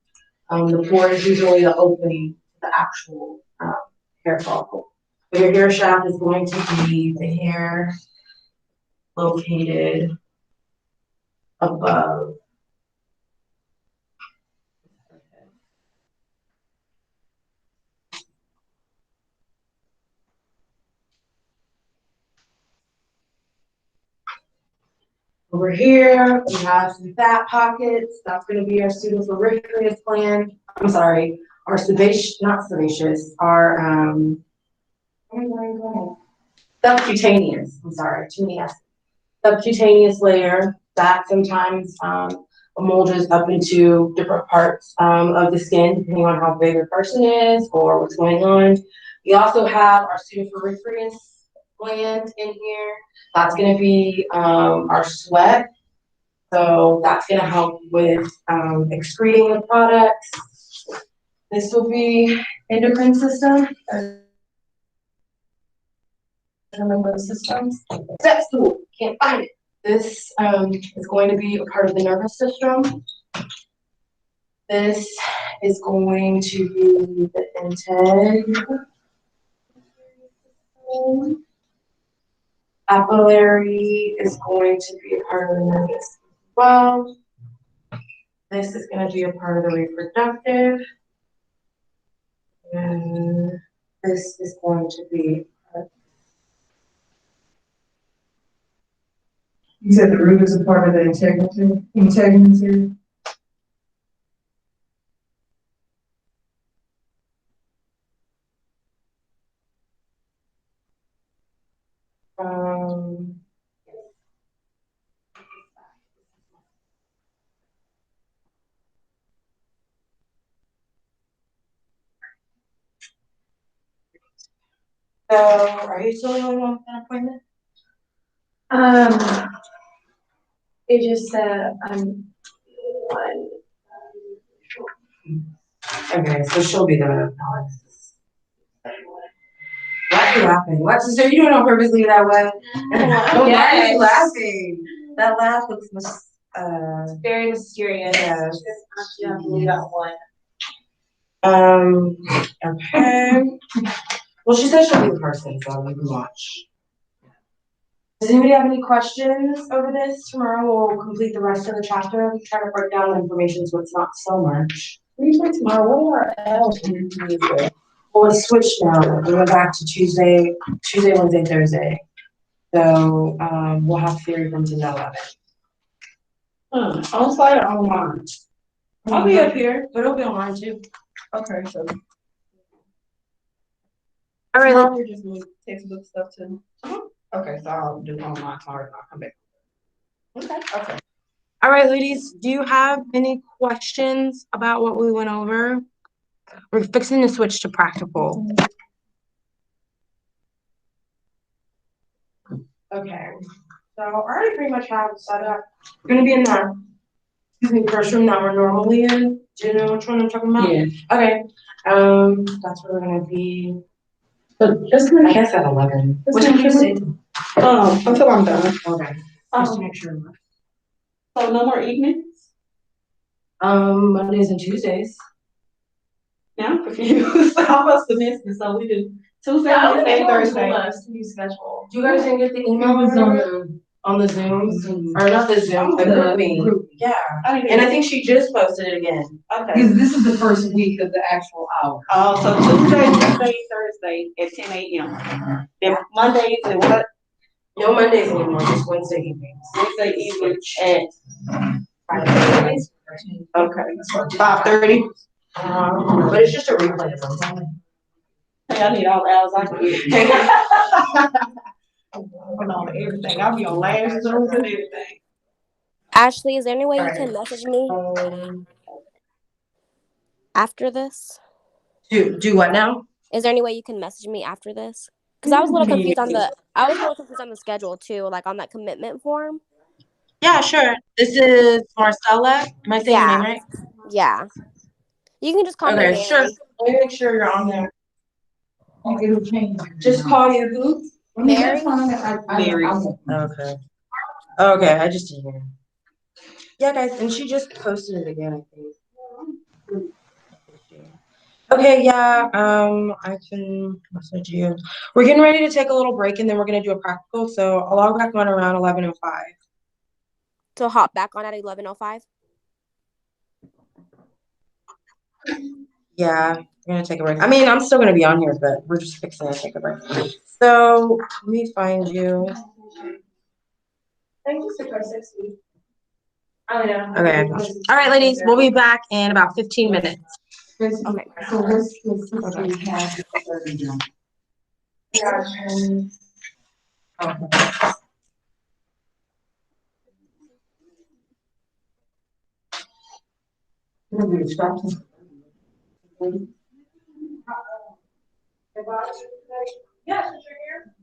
The pore is usually the opening to the actual hair follicle. But your hair shaft is going to be the hair located above. Over here, we have some fat pockets. That's going to be our pseudophoriferous gland. I'm sorry, our sebaceous, not sebaceous, our subcutaneous. I'm sorry, too many S's. Subcutaneous layer that sometimes emulges up into different parts of the skin, depending on how big a person is or what's going on. We also have our pseudophoriferous gland in here. That's going to be our sweat. So that's going to help with excreting the products. This will be endocrine system. Remember the systems. Step stool, can't find it. This is going to be a part of the nervous system. This is going to be the intake. Papillary is going to be a part of the nervous as well. This is going to be a part of the reproductive. And this is going to be. You said the root is a part of the integumentary? So, are you still the only one with an appointment? It just said, Okay, so she'll be the Alex. Why are you laughing? What? So you doing it on purposely that way? Oh, why are you laughing? That laugh looks very mysterious. Yes. Yeah, we got one. Okay. Well, she said she'll be the person, so we can watch. Does anybody have any questions over this? Tomorrow we'll complete the rest of the chapter. Try to break down the information so it's not so much. Tomorrow, what are else we do? Well, it's switched now. We went back to Tuesday, Wednesday, Thursday. So we'll have theory from 10 to 11. On site or online? I'll be up here, but it'll be online too. Okay, so. All right, Tomorrow we just need textbook stuff too. Okay, so I'll do online tomorrow and I'll come back. Okay. all right, ladies, do you have any questions about what we went over? We're fixing to switch to practical. Okay, so I already pretty much have it set up. We're gonna be in the, first room that we're normally in. Do you know which one I'm talking about? Yeah. Okay, that's where we're gonna be. So just I guess at 11. What time is it? Until I'm done. Okay, just to make sure. So no more evenings? Mondays and Tuesdays. Yeah, I'm confused. I must have missed it, so we do Tuesday, Wednesday, and Thursday. New schedule. You guys didn't get the email on the Zooms? Or not the Zoom, the group meeting? Yeah, and I think she just posted it again. Okay. Because this is the first week of the actual hour. So Tuesday, Wednesday, Thursday at 10 a.m. Then Mondays and what? No Mondays anymore, just Wednesday evenings. Wednesday evening at 5:30. okay 5:30. But it's just a replay of them. Hey, I need all the hours I can get. I'm on everything. I'll be on last Zooms and everything. Ashley, is there any way you Alright. can message me after this? Do what now? Is there any way you can message me after this? Because I was a little confused on the schedule too, like on that commitment form. Yeah, sure. This is Marcella. Am I saying your name right? Yeah. You can just call me Okay, Mary. sure. Let me make sure you're on there. It'll change. Just call you who? I mean, Mary? that's fine. Mary. Okay. Okay, I just didn't hear. Yeah, guys, and she just posted it again, I think. Okay, yeah, I can message you. We're getting ready to take a little break and then we're gonna do a practical, so I'll log back on around 11:05. So hop back on at 11:05. Yeah, we're gonna take a break. I mean, I'm still gonna be on here, but we're just fixing to take a break. So let me find you. Thank you for 60. Oh, yeah. Okay. All right, ladies, we'll be back in about 15 minutes. Okay. So what's the system have? Yeah, since you're here.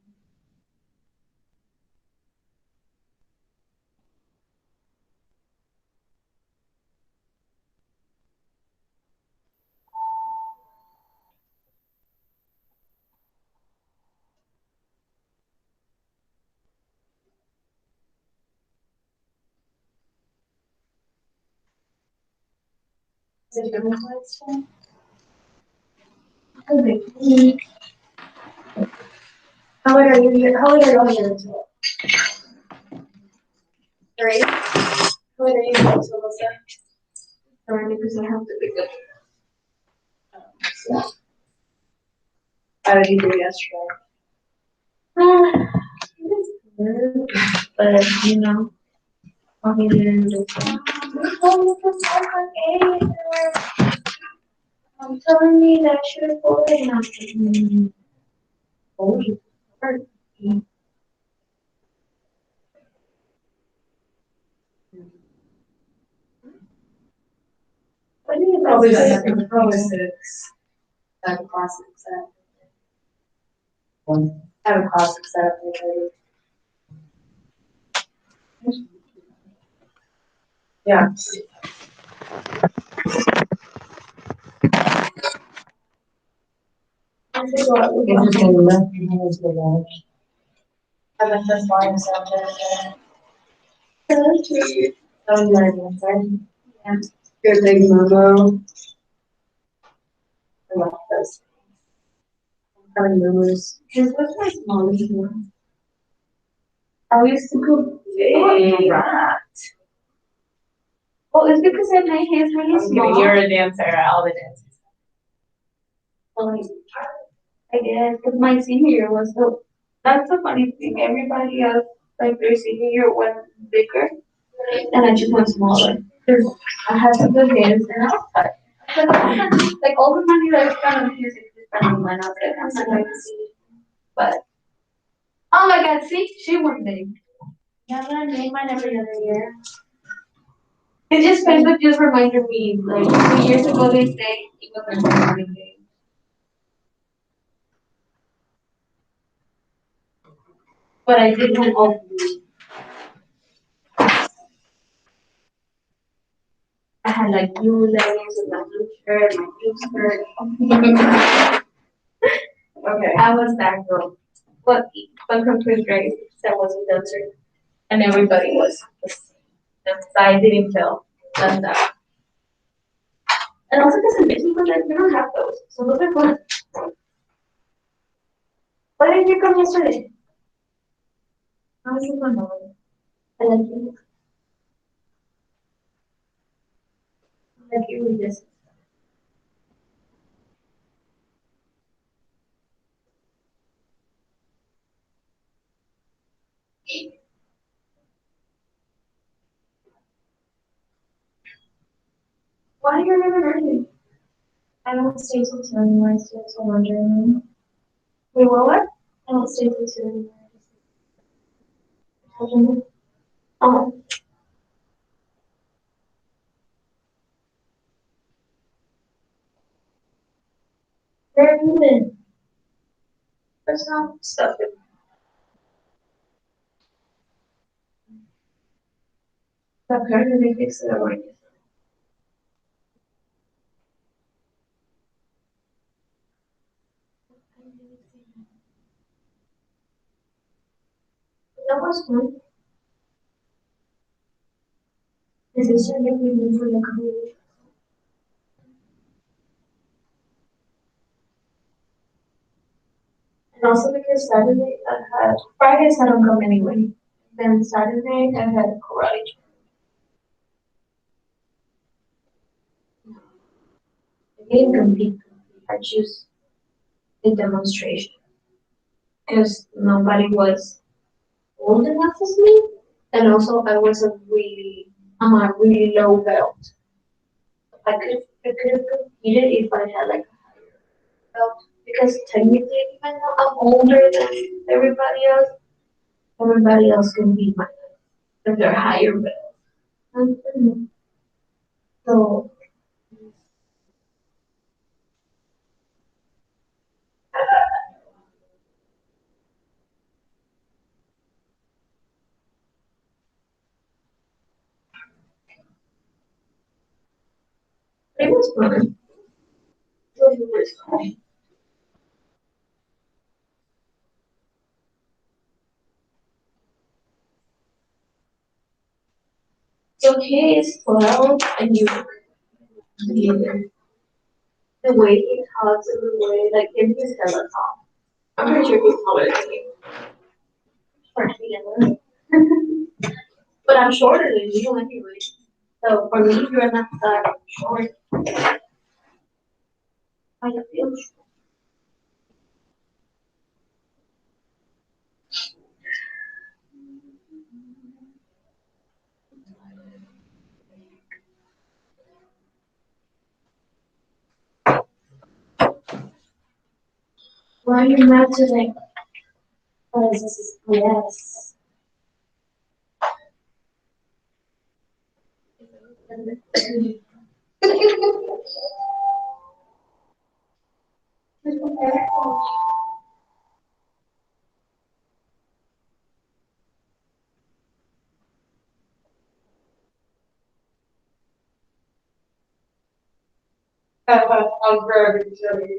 How late are you? How late are you here until? 3. How late are you here until, Melissa? 30, because I have to pick up. I already did yesterday. It's good, but you know, I'll be there in the I'm telling me that I should have pulled it out. Oh, you hurt me. What do you Probably think? six. Probably six. Have a classic set. Have a classic set. Yeah. I think what we can do. Have a first line subject. Yeah. Good big memo. I love those. Having memories. Because what's my smallest one? I used to go big. Well, it's because my hands really small. You're a dancer, all the dances. Like, I guess, because my senior year was so, that's the funny thing, everybody else, like their senior year went bigger and I just went smaller. Cause I had some good games and I was like, like all the money that I spent on music is spending my not good. I'm not going to see. But, oh my God, see, she won name. Yeah, I'm gonna name mine every other year. It just Facebook just reminded me, like 2 years ago they say it was a running game. But I did win all of them. I had like blue leggings with my blue shirt, my blue skirt. Okay. I was that girl. But from fifth grade, that was a dancer. And everybody was the same. That's why I didn't feel left out. And also because in Michigan, like, we don't have those. So those are fun. Why didn't you come yesterday? I was in my mom. I like you. I like you with this. Why are you never early? I don't stay till 2 anymore, so I'm wondering. Wait, what? I don't stay till 2 anymore. Oh. Where have you been? There's no stuff. Apparently they fixed it already. That was fun. Is it should make me move for the community? And also because Saturday I had Fridays I don't come anyway. Then Saturday I had karate. I didn't compete. I choose a demonstration because nobody was old enough as me, and also I was I'm a really low belt. I could have competed if I had like a higher belt because technically even though I'm older than everybody else can beat my if they're higher belt. So it was fun. It was fun. It's okay, it's 12 and the way he talks and the way like if he's hella tall. I'm pretty sure he's taller than you. Short together. But I'm shorter than you anyway. So for me you're not that short. I feel short. Why are you mad today? Because this is yes. I'm very sorry.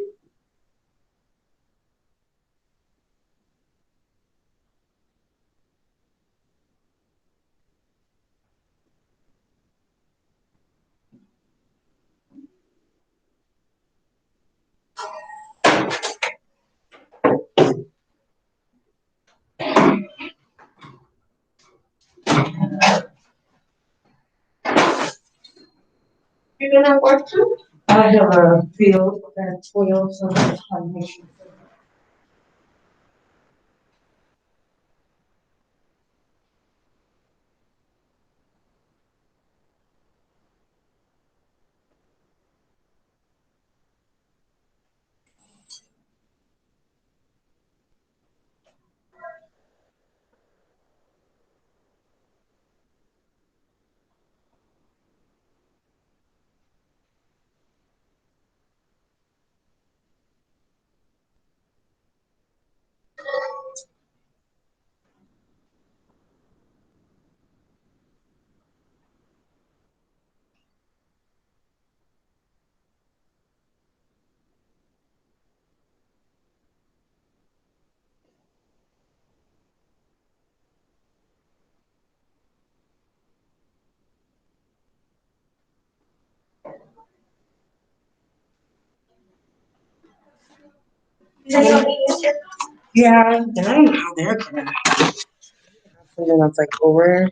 You're gonna work too? I have a field at 12, so that's my mission. Is there something you said? Yeah, and I don't know how they're gonna. Something that's like over.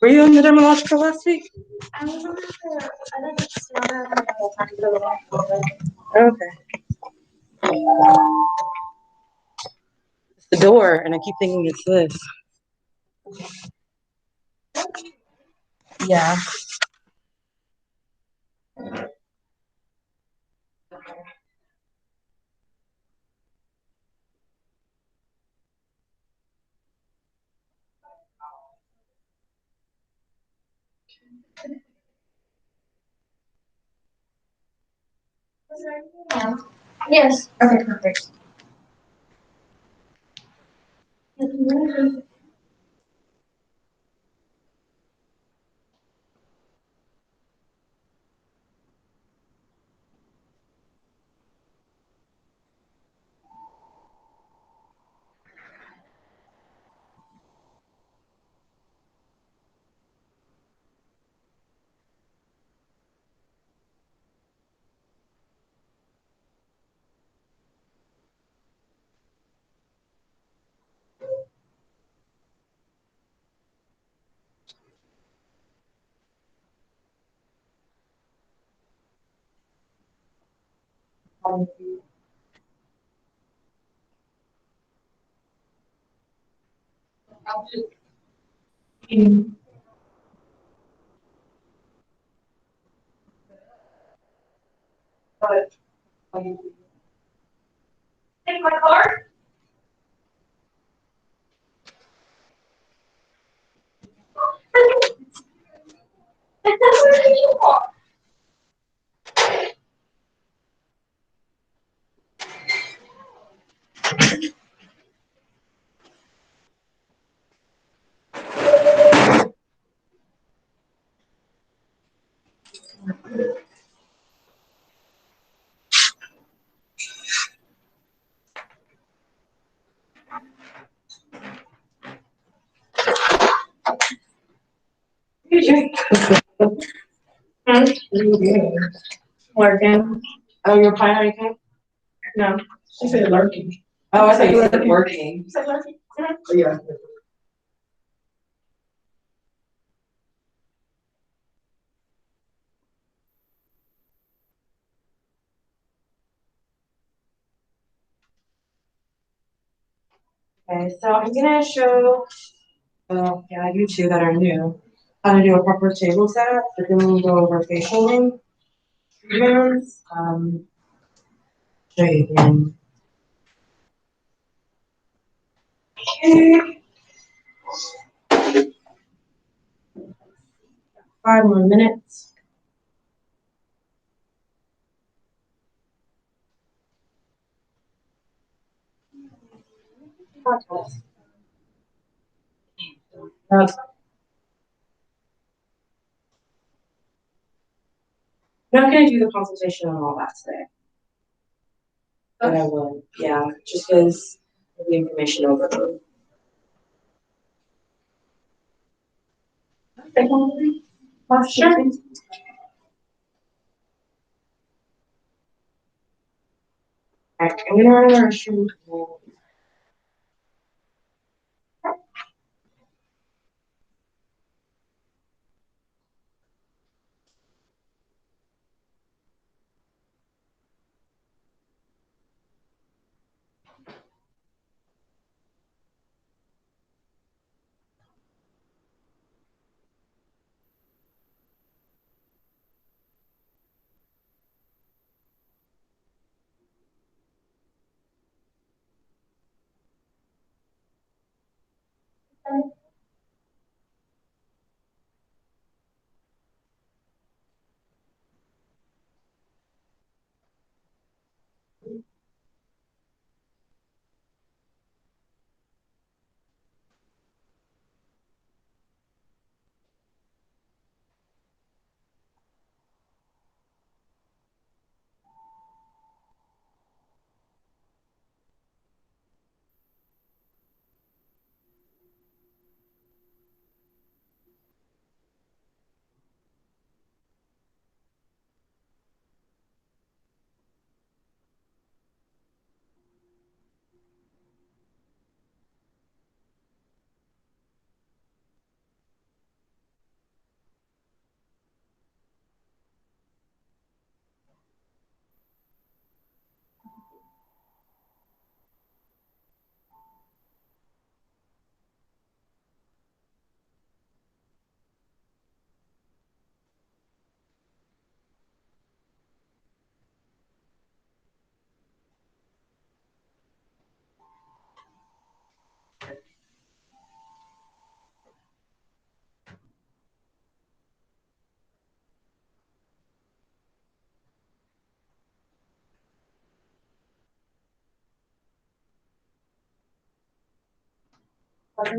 Were you in the dermatological last week? I was on the, I don't know, it's not a whole time to Okay. It's the door, and I keep thinking it's this. Yeah. Yes. Okay, perfect. Take my card. That's what you want. Working. Oh, you're planning on anything? No. She said lurking. Oh, I thought you said working. You said lurking? Yeah. Okay, so I'm gonna show, yeah, you two that are new, how to do a proper table setup, but then we'll go over facial treatments, show you again. Okay. 5 more minutes. That's I'm not gonna do the consultation and all that today. But I will, yeah, just because of the information overload. Sure. Alright, I'm gonna run our shoe. Girl,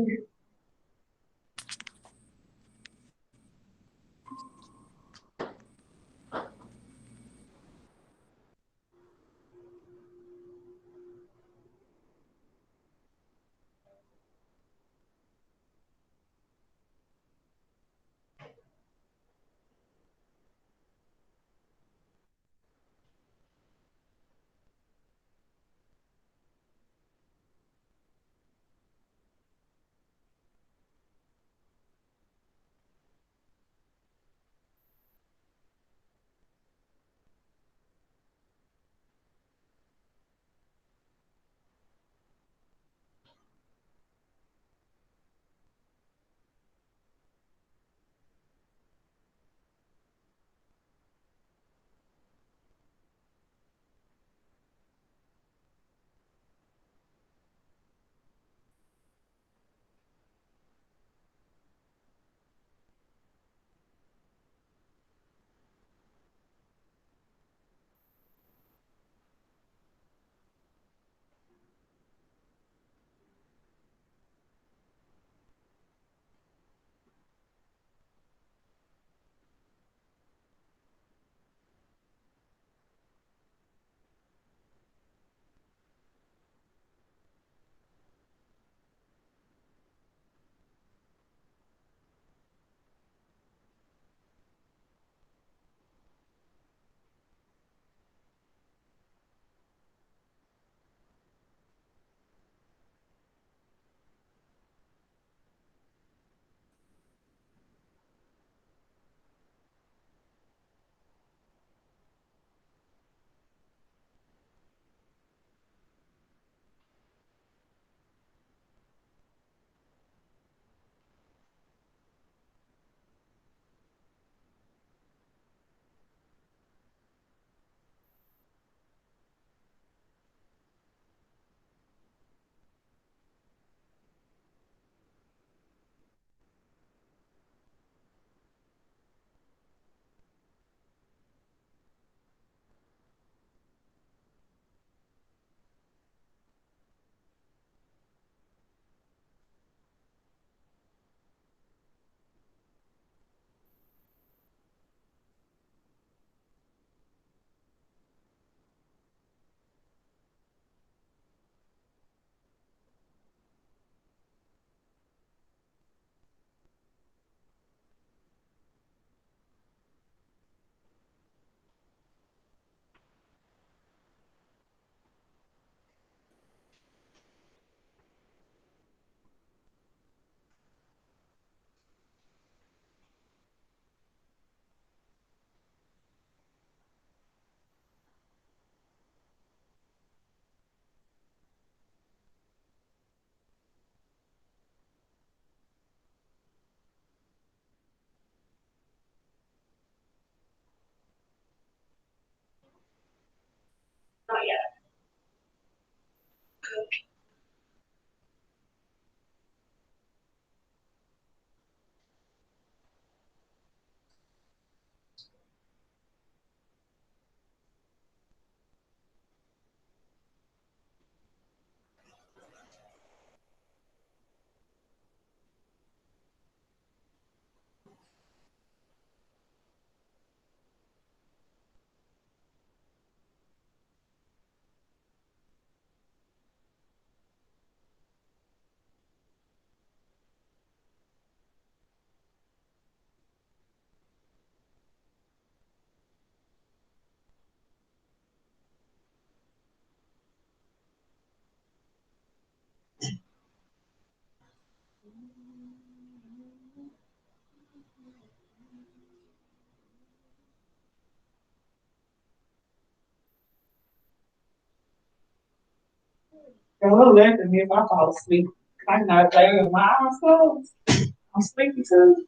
left me if I fall asleep. I'm not there with my eyes closed. I'm sleepy too.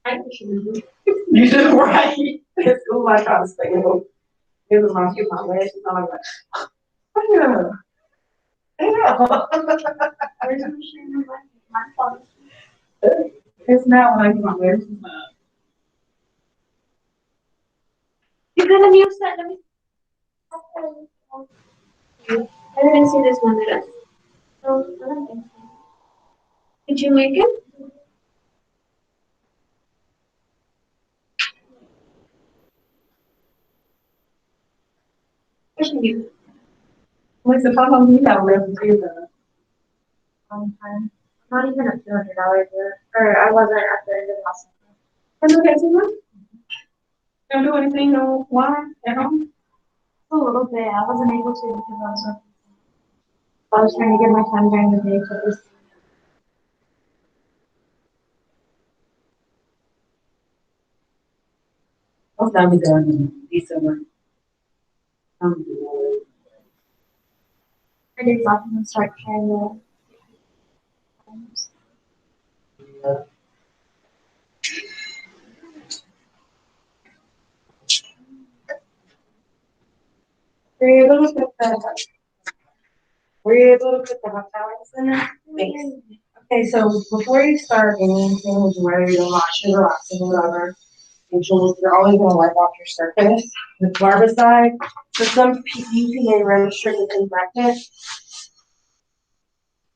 I think she would. You do right. It's cool. I try to stay up. It was my get my lashes on. I'm like, yeah. It's not when I get my lashes on. You got a new set. Let me. I didn't see this one. Did I? Oh, I don't think so. Did you make it? Thank you. Lisa, how long you have left to do that? Time. Not even at $200 yet. Or I wasn't at the end of last month. Can you get some? Don't do anything no wine at home? A little bit. I wasn't able to because I was trying to get my time during the day to this. Most time we done in December. I did stop and start trying to. Were you able to put the hot towels in there? Thanks. Okay, so before you start anything, whether you're washing or waxing or whatever, you're always gonna wipe off your surface with barbicide. For some EPA registered disinfectant,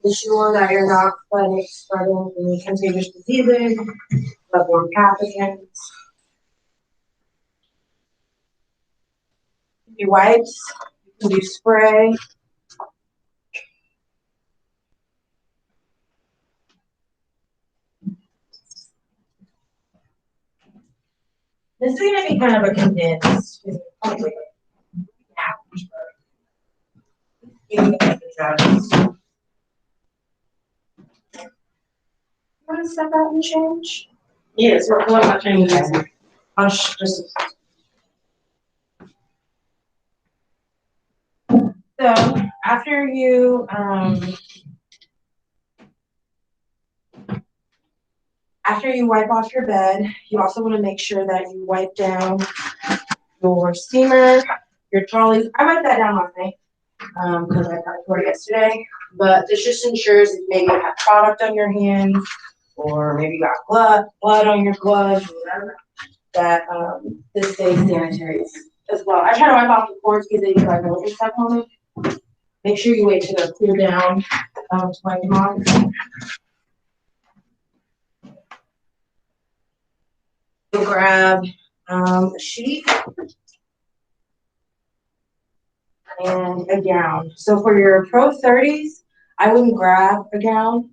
ensure that you're not spreading any contagious diseases, bloodborne pathogens. You wipes, you can do spray. This is gonna be kind of a condensed. Want to step out and change? Yes, what am I changing? Just. So after you wipe off your bed, you also want to make sure that you wipe down your steamer, your trolleys. I wiped that down last night because I got it yesterday. But this just ensures that maybe you have product on your hands, or maybe you got blood on your gloves, or whatever. That this stays sanitary as well. I try to wipe off the cords because they do like a stuff on it. Make sure you wait till they're cool down to wipe them off. You'll grab a sheet and a gown. So for your Pro 30s, I wouldn't grab a gown.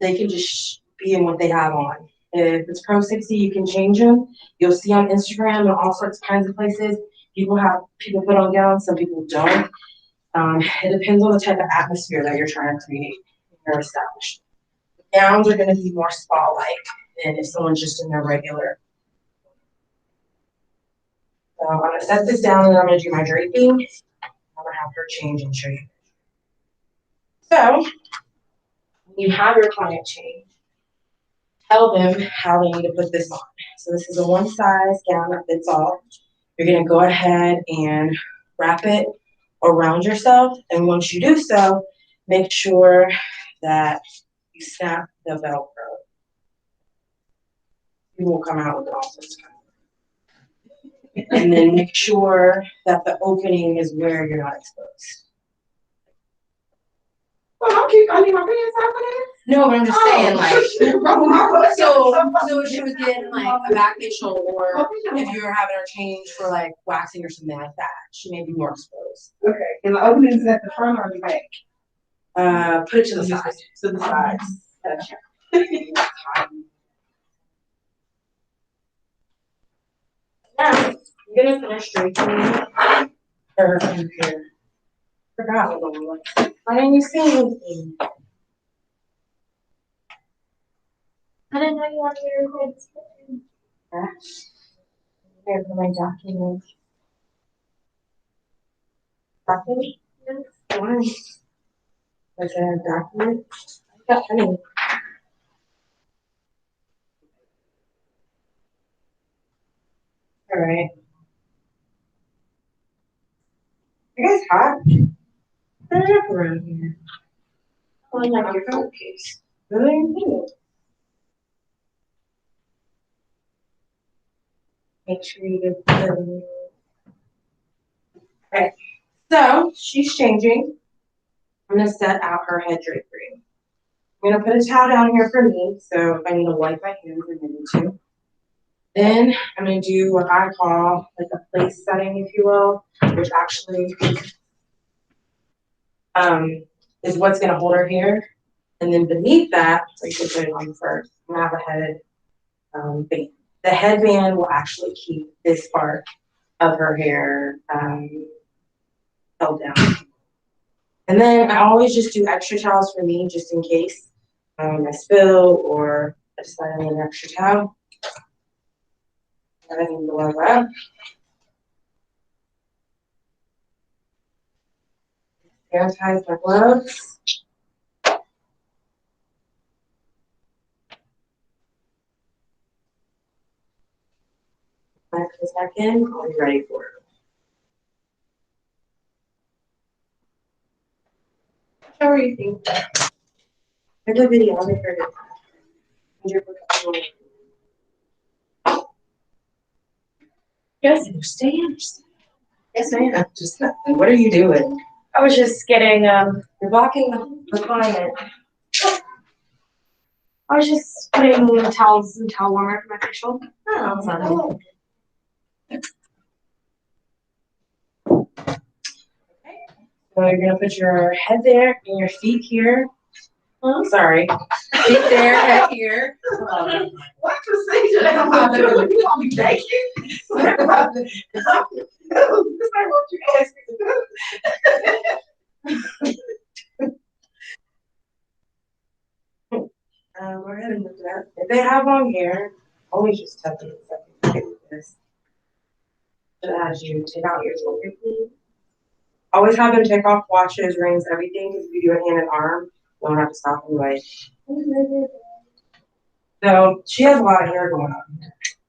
They can just be in what they have on. If it's Pro 60, you can change them. You'll see on Instagram and all sorts of kinds of places, people put on gowns, some people don't. It depends on the type of atmosphere that you're trying to create in your establishment. Gowns are going to be more spa-like than if someone's just in their regular. So I'm going to set this down and I'm going to do my draping. I'm going to have her change and show you. So when you have your client change, tell them how they need to put this on. So this is a one size gown that fits all. You're going to go ahead and wrap it around yourself. And once you do so, make sure that you snap the Velcro. You will come out with all sorts of. And then make sure that the opening is where you're not exposed. Well, I need my pants out for that. No, but I'm just saying, like, so if she was getting like a back facial, or if you were having her change for like waxing or something like that, she may be more exposed. Okay, and the opening is at the front or the back? Put it to the side. To the sides. Gotcha. Now, I'm gonna finish draping her here. Forgot what it was. Why didn't you say anything? I didn't know you wanted to record this. Here for my document. Document? Yes. Why? Like a document? I got any. All right. You guys hot? Turn it up around here. Oh, I like your phone case. Really? Make sure you get the. Okay. So she's changing. I'm gonna set out her head drapery. I'm gonna put a towel down here for me, so if I need to wipe my hands, I need to. Then I'm gonna do what I call like a place setting, if you will, which actually is what's gonna hold her hair. And then beneath that, so you can put it on first, I'm gonna have a head band. The headband will actually keep this part of her hair held down. And then I always just do extra towels for me, just in case I spill or I decide I need an extra towel. And then go up. Sanitize my gloves. Back this back in, I'll be ready for it. How are you thinking? I do a video, I'll make her do it. Yes, understand. Yes, I am. Just nothing. What are you doing? I was just getting, You're blocking the client. I was just putting towels and towel warmer for my facial. Oh, sorry. So you're gonna put your head there and your feet here. Oh, sorry. Feet there, head here. What procedure am I doing? You want me naked? This ain't what you asked me to do. Go ahead and look it up. If they have long hair, always just touch it a second. Like this. As you take out your jewelry, please. Always have them take off watches, rings, everything, because if you do a hand and arm, you don't have to stop anyway. So she has a lot of hair going on.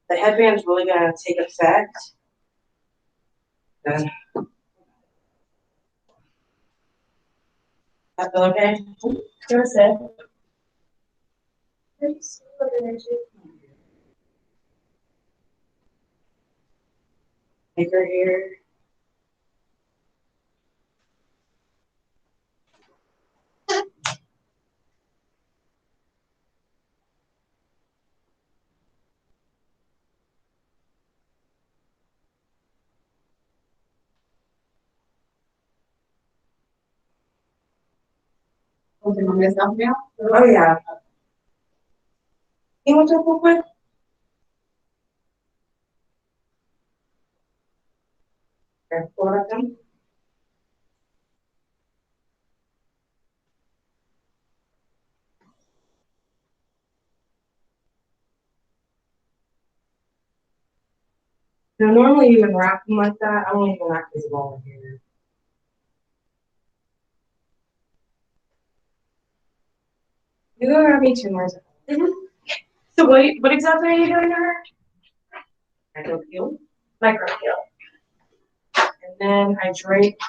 The headband's really gonna take effect. Then that feel okay? Give us it. Take her hair. Oh yeah. You want to real quick? Okay, pull it up then. Now normally you would wrap them like that. I don't even wrap this ball in here. You go grab me 2 more. So what exactly are you doing to her? Micro peel. Micro peel. And then I drape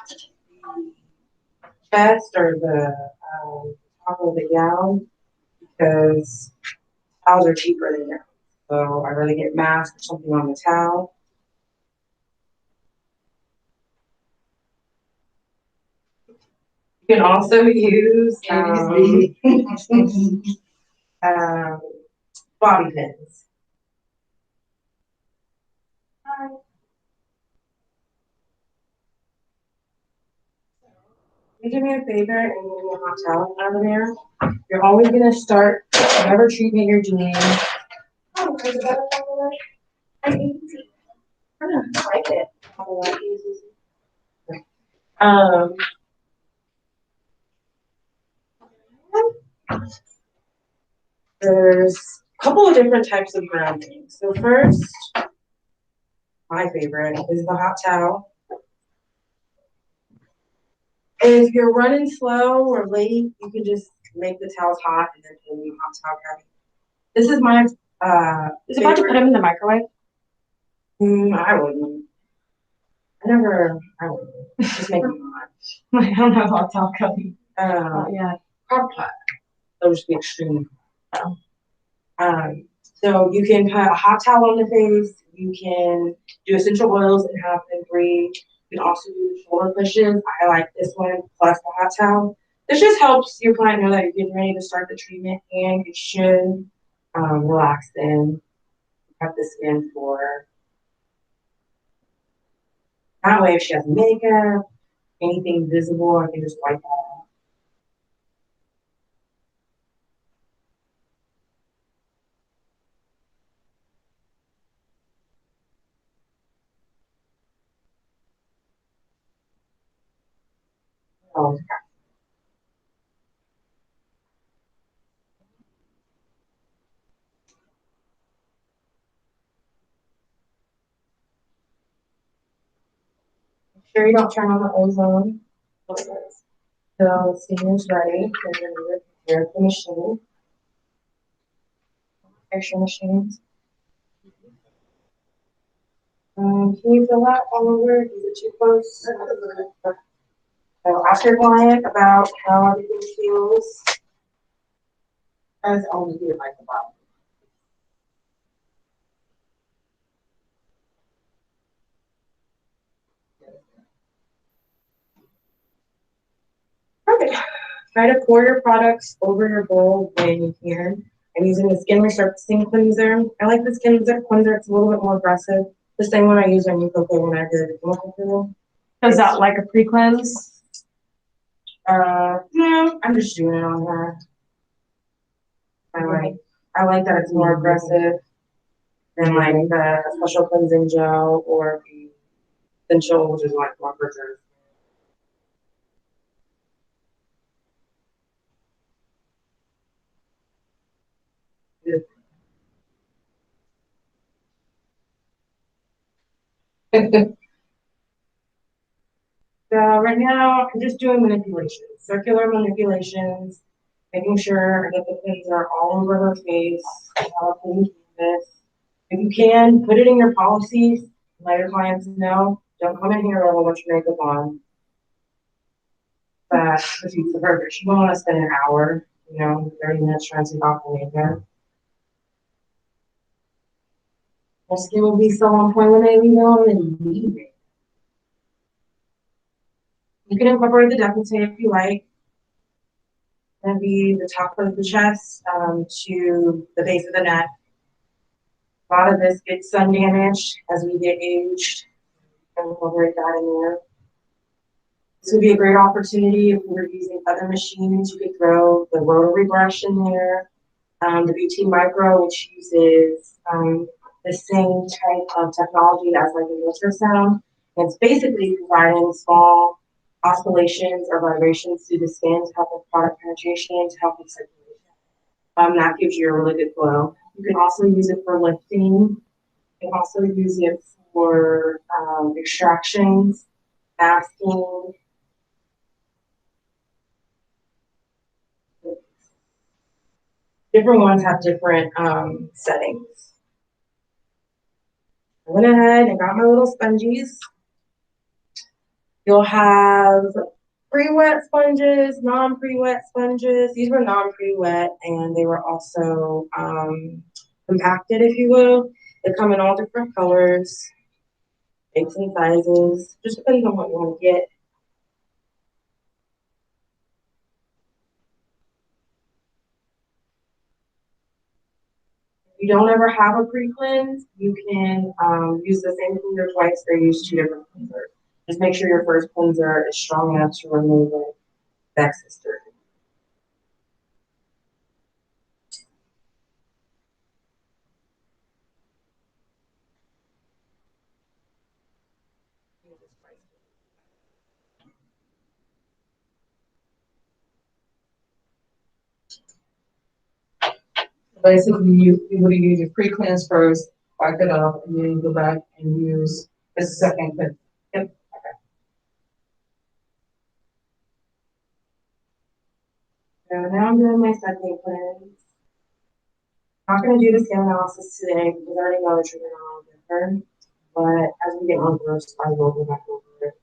the chest or the top of the gown because towels are cheaper than that. So I rather get mask or something on the towel. You can also use bobby pins. You do me a favor and give me a hot towel out of there. You're always gonna start whatever treatment you're doing. Oh, there's a better one. I like it. There's a couple of different types of grounding. So first, my favorite is the hot towel. If you're running slow or late, you can just make the towels hot and then put in hot towel grounding. This is my Is it about to put them in the microwave? I wouldn't. I wouldn't. Just make them hot. I don't have hot towel coming. Yeah. Crock pot. They'll just be extremely hot. So you can put a hot towel on the face. You can do essential oils and have them breathe. You can also do shoulder pushes. I like this one plus the hot towel. This just helps your client know that you're getting ready to start the treatment, and it should relax them, prep the skin for. That way, if she has makeup, anything visible, I can just wipe that off. Oh, make sure you don't turn on the ozone. So the steam is ready, and then we prepare the machine. Pressure machines. Can you fill that all over? Is it too close? So ask your client about how everything feels. As only here like the bottom. Perfect. Try to pour your products over your bowl when you can. I'm using the Skin Resurfacing Cleanser. I like the Skin Cleanser. It's a little bit more aggressive. The same one I used on Mucoco when I did the chemical peel. Is that like a pre-cleanse? No, I'm just doing it on her. I like that it's more aggressive than like the special cleansing gel or the essential, which is like more preserved. So right now, I'm just doing manipulations, circular manipulations, making sure I get the cleanser all over her face, all clean canvas. If you can, put it in your policies, let your clients know, don't come in here with a bunch of makeup on. But if you prefer, she won't want to spend an hour, 30 minutes trying to take off the makeup. Her skin will be so on point when they leave home and leave it. You can incorporate the décolleté if you like. Gonna be the top of the chest to the base of the neck. A lot of this gets sun damaged as we get aged. Incorporate that in there. This would be a great opportunity if we were using other machines. You could throw the rotary brush in there, the BT Micro, which uses the same type of technology as like an ultrasound. And it's basically providing small oscillations or vibrations through the skin to help with product penetration, to help with circulation. That gives you a really good flow. You can also use it for lifting. You can also use it for extractions, masking. Different ones have different settings. I went ahead and got my little sponges. You'll have pre-wet sponges, non-pre-wet sponges. These were non-pre-wet, and they were also compacted, if you will. They come in all different colors, shapes and sizes. Just depends on what you want to get. If you don't ever have a pre-cleanse, you can use the same cleanser twice or use 2 different cleansers. Just make sure your first cleanser is strong enough to remove the excess dirt. Basically, you would use your pre-cleanse first, wipe it off, and then go back and use the second cleanse. Yep. So now I'm doing my second cleanse. I'm not going to do the skin analysis today because I already know the treatment I'll give her. But as we get on first, I will go back over it.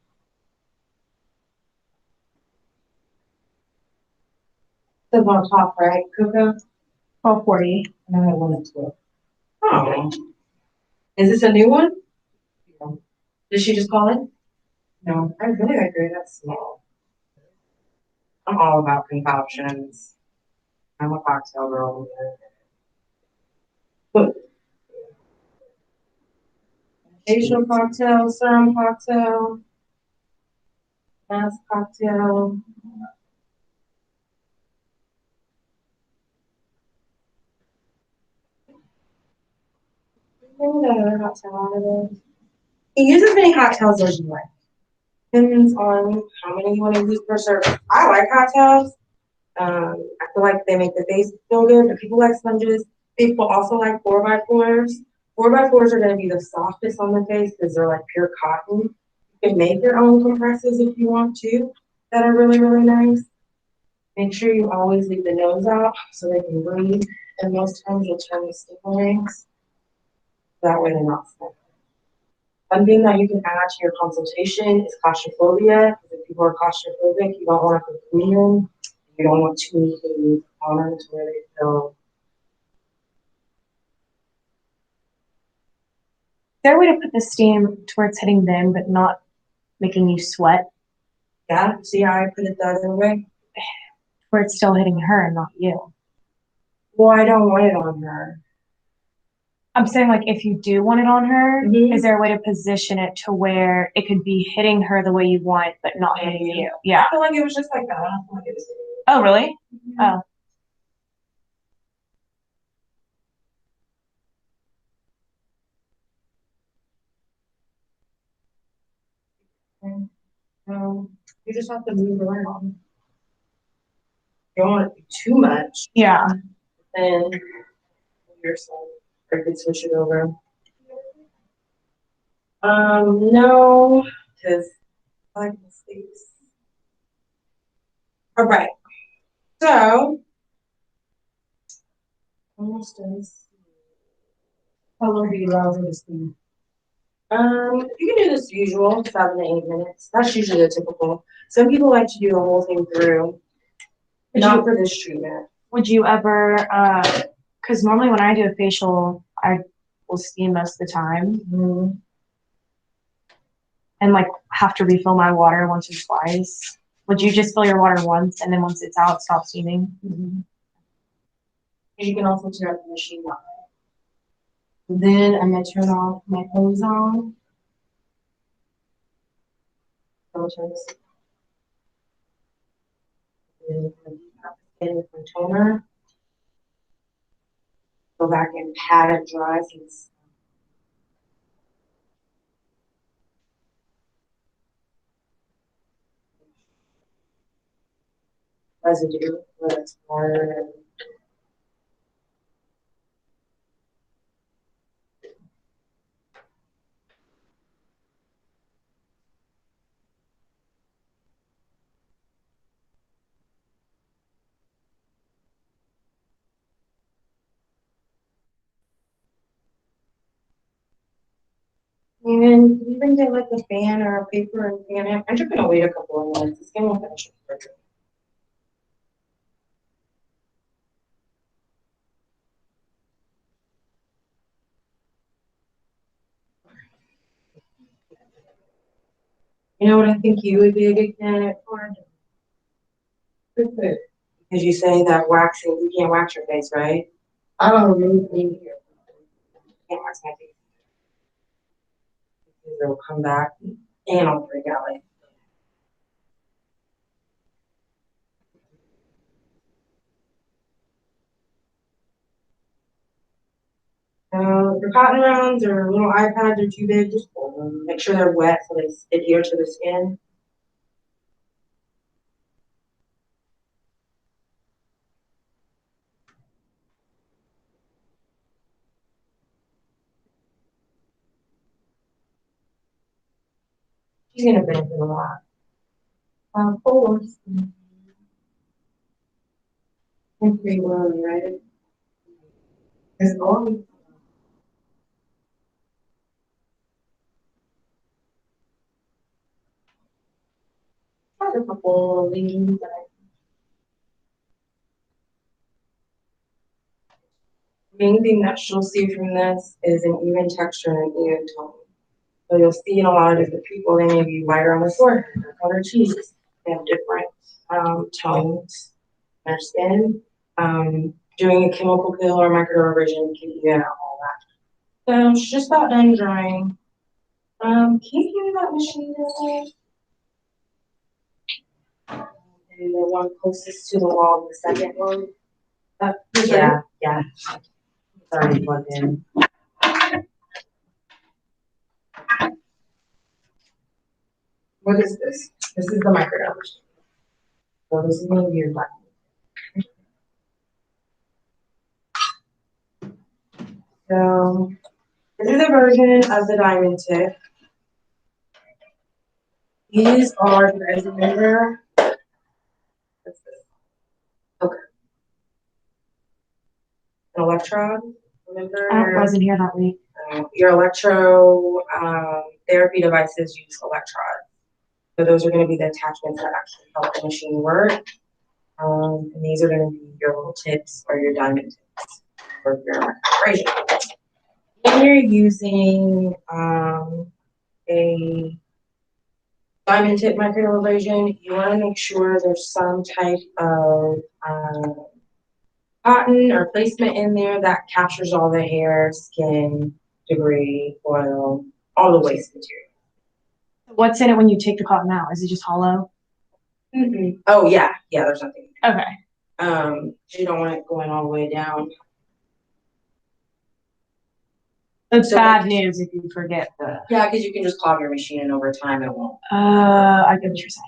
It's on top, right, Coco? 1240. And I had one at 12. Oh. Is this a new one? No. Did she just call it? No. I really agree. That's small. I'm all about concoctions. I'm a cocktail girl. Facial cocktail, serum cocktail, mask cocktail. Maybe another cocktail out of it. You use as many cocktails as you like. Depends on how many you want to use per serving. I like cocktails. I feel like they make the face feel good, but people like sponges. People also like 4x4s. 4x4s are going to be the softest on the face because they're like pure cotton. You can make your own compresses if you want to, that are really, really nice. Make sure you always leave the nose out so they can breathe. And most times you'll turn the stinging wings. That way they're not smelling. One thing that you can add to your consultation is claustrophobia. Because if people are claustrophobic, you don't want to clean them. You don't want too many things on them to where they feel. Is there a way to put the steam towards hitting them, but not making you sweat, Yeah, see how I put it the other way? where it's still hitting her and not you? Well, I don't want it on her. I'm saying, like, if you do want it on her, Mhm. is there a way to position it to where it could be hitting her the way you want, but not hitting you? Yeah. I feel like it was just like that. I don't feel like it was. Oh, really? Oh. You just have to move around. You don't want it to be too much, Yeah. then yourself, or you could switch it over. No, because I like mistakes. All right, so almost done. How long do you allow her to steam? You can do this usual 7 to 8 minutes. That's usually the typical. Some people like to do the whole thing through. Not for this treatment. Would you ever, because normally when I do a facial, I will steam most of the time and like have to refill my water once or twice. Would you just fill your water once and then once it's out, stop steaming? You can also turn up the machine on. Then I'm gonna turn off my hose on. I'll turn this. And in with my toner. Go back and pat it dry since. Residue, whether it's water. And you can get like a fan or a paper and fan it. I'm just gonna wait a couple of minutes. This game will finish quicker. You know what I think you would be a good candidate for? Because you say that waxing, you can't wax your face, right? I don't remove anything here. You can't wax my face. Because it'll come back and I'll freak out like. Your cotton rounds or little iPads are too big, just fold them. Make sure they're wet so they adhere to the skin. She's gonna benefit a lot. Of course. And pretty well, right? As long. Try a couple of these. The main thing that she'll see from this is an even texture and an even tone. So you'll see in a lot of different people, they may be whiter on the forehead or on their cheeks. They have different tones in their skin. Doing a chemical peel or microdermabrasion can even out all that. So she's just about done drying. Can you give me that machine real quick? And the one closest to the wall, the second one. Yeah, yeah. It's already plugged in. What is this? This is the microdermabrasion. So this is gonna be your black. So this is a version of the diamond tip. These are, do you guys remember? What's this? Okay. An electrode, remember? I wasn't here that week. Your electro therapy devices use electrodes. So those are gonna be the attachments that actually help the machine work. And these are gonna be your little tips or your diamond tips for your microdermabrasion. When you're using a diamond tip microdermabrasion, you want to make sure there's some type of cotton or placement in there that captures all the hair, skin, debris, oil, all the waste material. What's in it when you take the cotton out? Is it just hollow? Oh yeah, there's nothing. Okay. You don't want it going all the way down. That's So- bad news if you forget the. Yeah, because you can just clog your machine and over time it won't. I get what you're saying.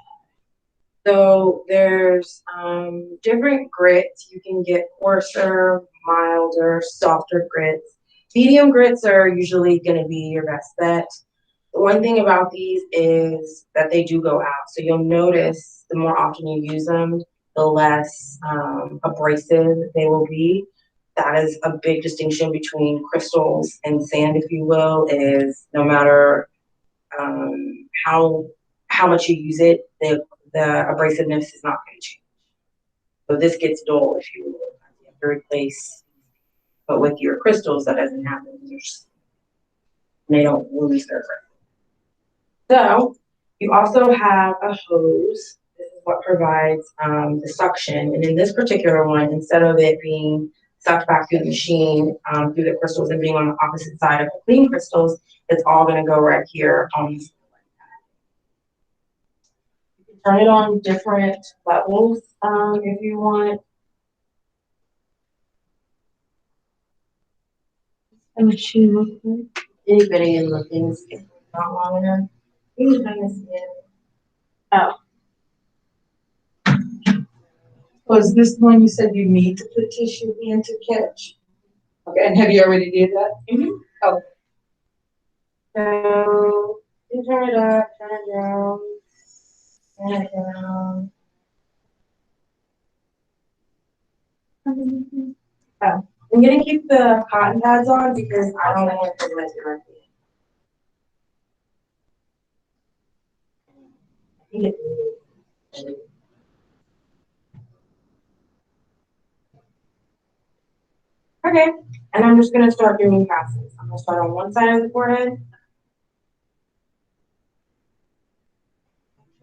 So there's different grits. You can get coarser, milder, softer grits. Medium grits are usually going to be your best bet. The one thing about these is that they do go out. So you'll notice the more often you use them, the less abrasive they will be. That is a big distinction between crystals and sand, if you will, is no matter how much you use it, the abrasiveness is not going to change. So this gets dull, if you will. You have to replace, but with your crystals, that doesn't happen. They don't lose their grip. So you also have a hose. This is what provides the suction. And in this particular one, instead of it being sucked back through the machine, through the crystals and being on the opposite side of the clean crystals, it's all going to go right here on this. You can turn it on different levels if you want. The machine looks like. Anybody in the things not long enough. You can turn this in. Was this one you said you need to put tissue in to catch? Okay, and have you already did that? Oh, So you turn it up, turn it down, turn it down. Oh, I'm gonna keep the cotton pads on because I don't want it to let directly. I think it Okay, and I'm just gonna start doing passes. I'm gonna start on one side of the forehead.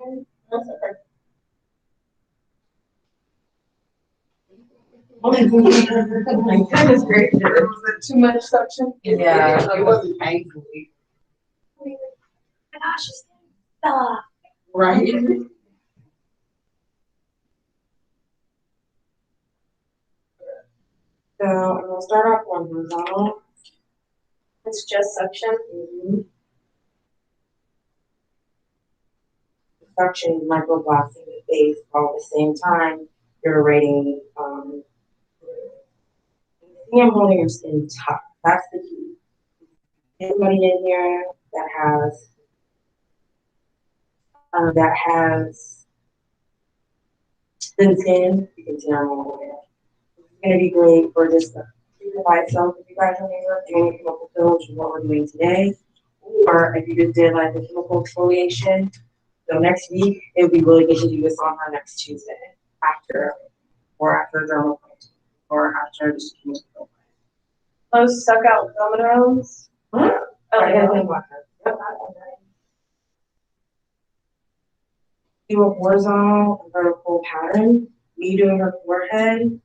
Okay, that's okay. my goodness gracious, was it too much suction? Yeah. It wasn't painful. Oh my gosh, it's fell off. Right. So I'm gonna start off on horizontal. It's just suction. Suction, microblasting the face all at the same time. You're rating, I'm holding your skin tough. That's the key. Anybody in here that has thin skin, you can see I'm all over. It's gonna be great for just treatment by itself if you guys are doing a chemical peel, which is what we're doing today. Or if you just did like a chemical exfoliation, so next week it would be really good to do this on our next Tuesday after dermal cleansing or after just chemical peel. Those suck out dominoes. Huh? Oh, I yeah. gotta think about that. Yep, I got that. do a horizontal and vertical pattern. Me doing her forehead,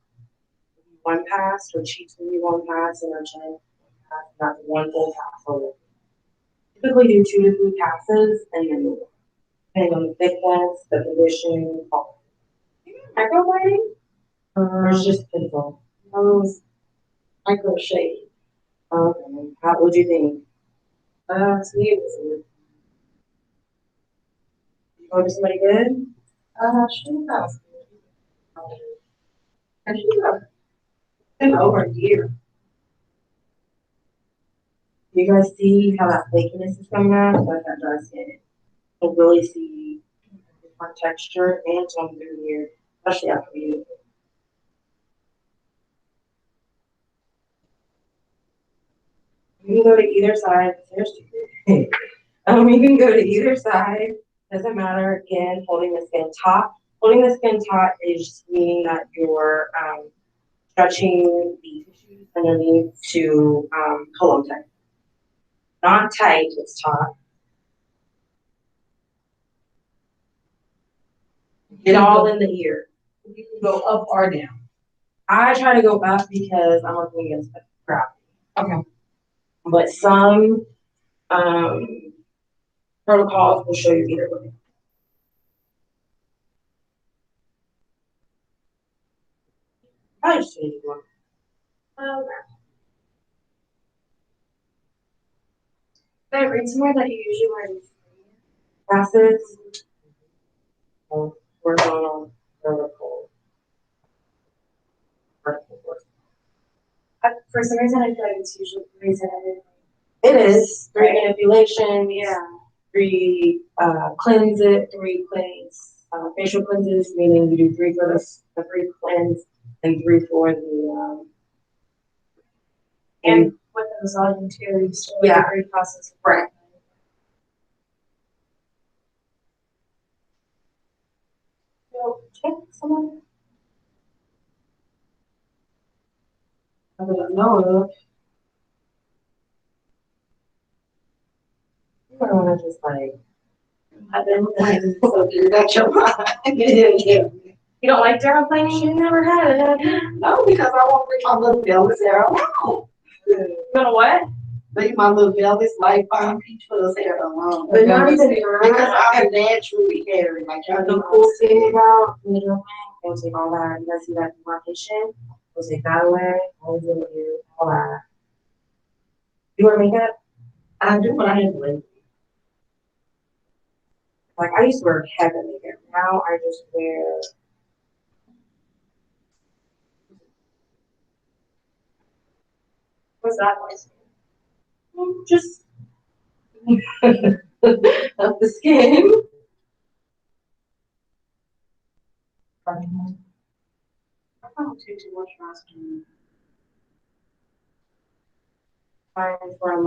one pass, her cheeks will be one pass, and her chin, one pass, that's one full pass on it. Typically do 2 to 3 passes, and then move on, depending on the thickness, the condition, all. Microblading? Or it's just pencil. Micro shade. How would you think? To me, it was, You go to somebody good? she was. And she was been over a year. You guys see how that flakiness is coming out? Like that dry skin. You'll really see different texture and tone through here, especially after you. You can go to either side. There's two. You can go to either side. Doesn't matter. Again, holding the skin taut. Holding the skin taut is meaning that you're stretching the tissues underneath to hold them tight. Not tight, it's taut. Get all in the ear. You can go up or down. I try to go up because I'm working against gravity. Okay. But some protocols will show you either way. I just need one. Did I read somewhere that you usually wear Passes. Horizontal, vertical. for some reason I feel like it's usually 3 centimeters. It is 3 manipulations. Yeah. 3 cleanse it, 3 cleanse facial cleanses, meaning you do 3 for the 3 cleanse and 3 for the And with the massaging too, you still Yeah. 3 process. Right. So check someone. I don't know. You don't want to just like. I've been So you got your mind. Yeah. You don't like dermaplaning? She never had it. No, because I won't leave my little velvet hair alone. You know what? Leave my little velvet light fine peach fuzz hair alone. But not even Because I am naturally hairy, like y'all the know. cool thing about middle we'll take all that. You guys see that demarcation? We'll take that away. Always in you, all that. You wear makeup? I do what I have to. Like I used to wear heavy makeup. Now I just wear. What's that voice? Just of the skin. I don't take too much mascara. Mine from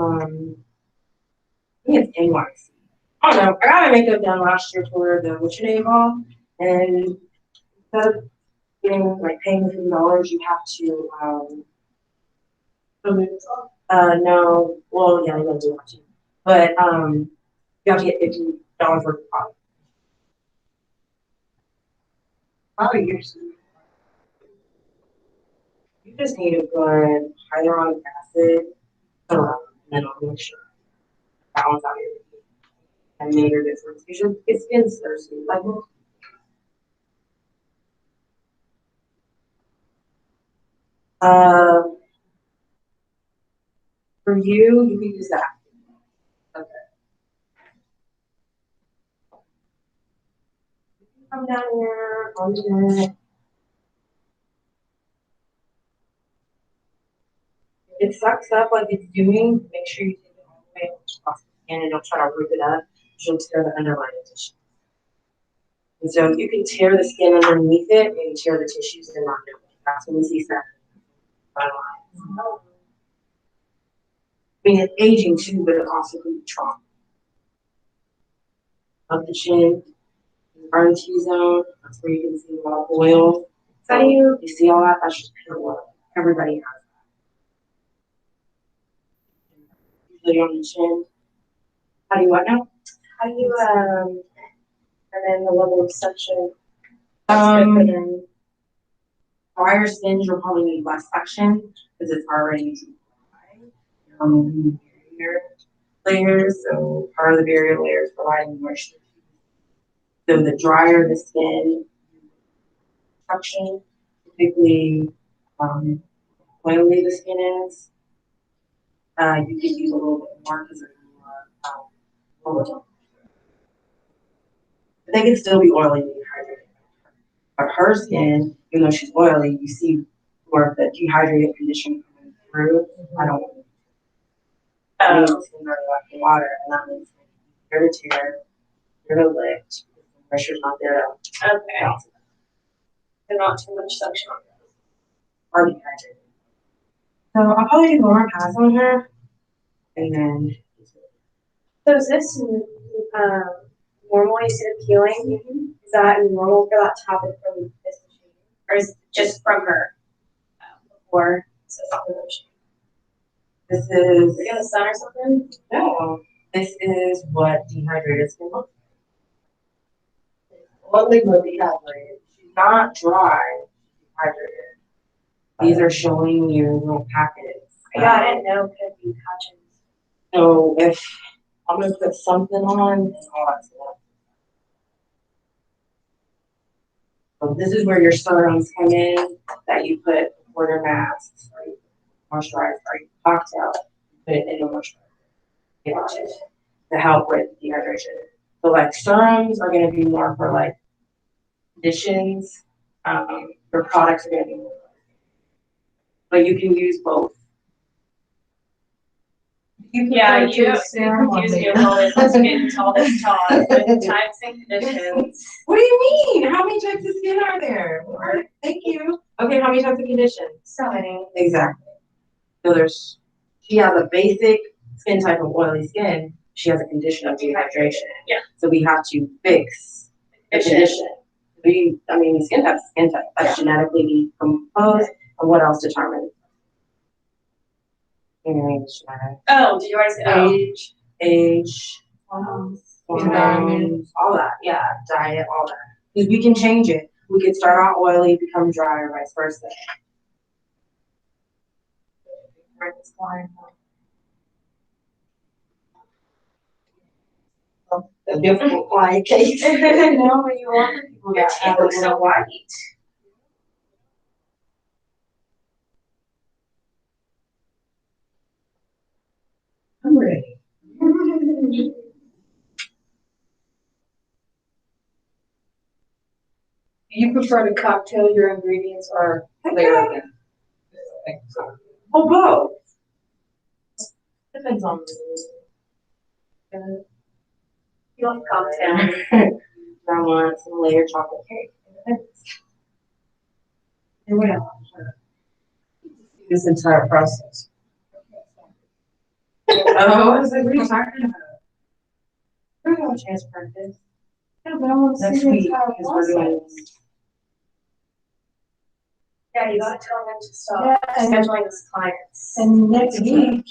I think it's NYC. I don't know. I got my makeup done last year for the Witch Day ball, and instead of getting like paying $50, you have to no, well yeah, you gotta do that too, but you have to get $50 worth of product. How years? You just need a good hyaluronic acid and then I'll make sure balance out your and major difference. Usually it's skin's thirsty. Like for you, you can use that. Okay. Come down here on the neck. It sucks up like it's doing. Make sure you take it all the way across the skin and don't try to rip it up. You'll tear the underlying tissue. And so you can tear the skin underneath it and tear the tissues and not know. That's when we see that. I mean, it's aging too, but it also can be trauma. Up the chin, RT zone, that's where you can see a lot of oil. So you see all that? That's just pure oil. Everybody has that. Usually on the chin. How do you what now? How do you determine the level of suction? That's good for them. Drier skin, you'll probably need less suction because it's already dry. Barrier layers, so part of the barrier layer is providing moisture. So the drier the skin, suction, typically, oily the skin is, you can use a little bit more because it's more, oil. But they can still be oily and dehydrated. But her skin, even though she's oily, you see more of the dehydrated condition coming through. I don't want to skin very like the water, and that means here to tear, here to lift. The pressure's not there. Okay. And not too much suction on them. Or dehydrated. So I'll probably do one more pass on her, and then. So is this, normal you said peeling? Is that normal for that to happen from this machine? Or is it just from her? Before, so it's not the machine? This is, Is it in the sun or something? no, this is what dehydrated skin looks like. Oily but dehydrated. She's not dry, she's dehydrated. These are showing you little packets. Yeah, I didn't know it could be patches. So if I'm gonna put something on, and all that stuff. So this is where your serums come in, that you put water masks, or you moisturize, or you cocktail, you put it in the moisturizer to help with dehydration. So like serums are gonna be more for like conditions, your products are gonna be more. But you can use both. Yeah, prefer to you serum or confuse me makeup? with all this, let's get into all this talk, with types and conditions. What do you mean? How many types of skin are there? Thank you. Okay, how many types of conditions? So many. Exactly. So she has a basic skin type of oily skin. She has a condition of dehydration. Yeah. So we have to fix the condition. Skin type is skin type. That's genetically decomposed. And what else determines? Oh, did you already say, oh, Age, hormones, all that. Yeah, diet, all that. Because we can change it. We can start out oily, become dry, or vice versa. A difficult client case. No, but you want people your that teeth have a look so little. white. I'm ready. Do you prefer to cocktail your ingredients or layer them? Well, both. Depends on You like cocktail. I want some layered chocolate cake. And what else? This entire process. Oh, I was like, what are you talking about? We're going to transfer this. Yeah, but I want to Next see the week, entire because we're doing. process. Yeah, you gotta tell them to stop Yeah, scheduling these clients. and next week,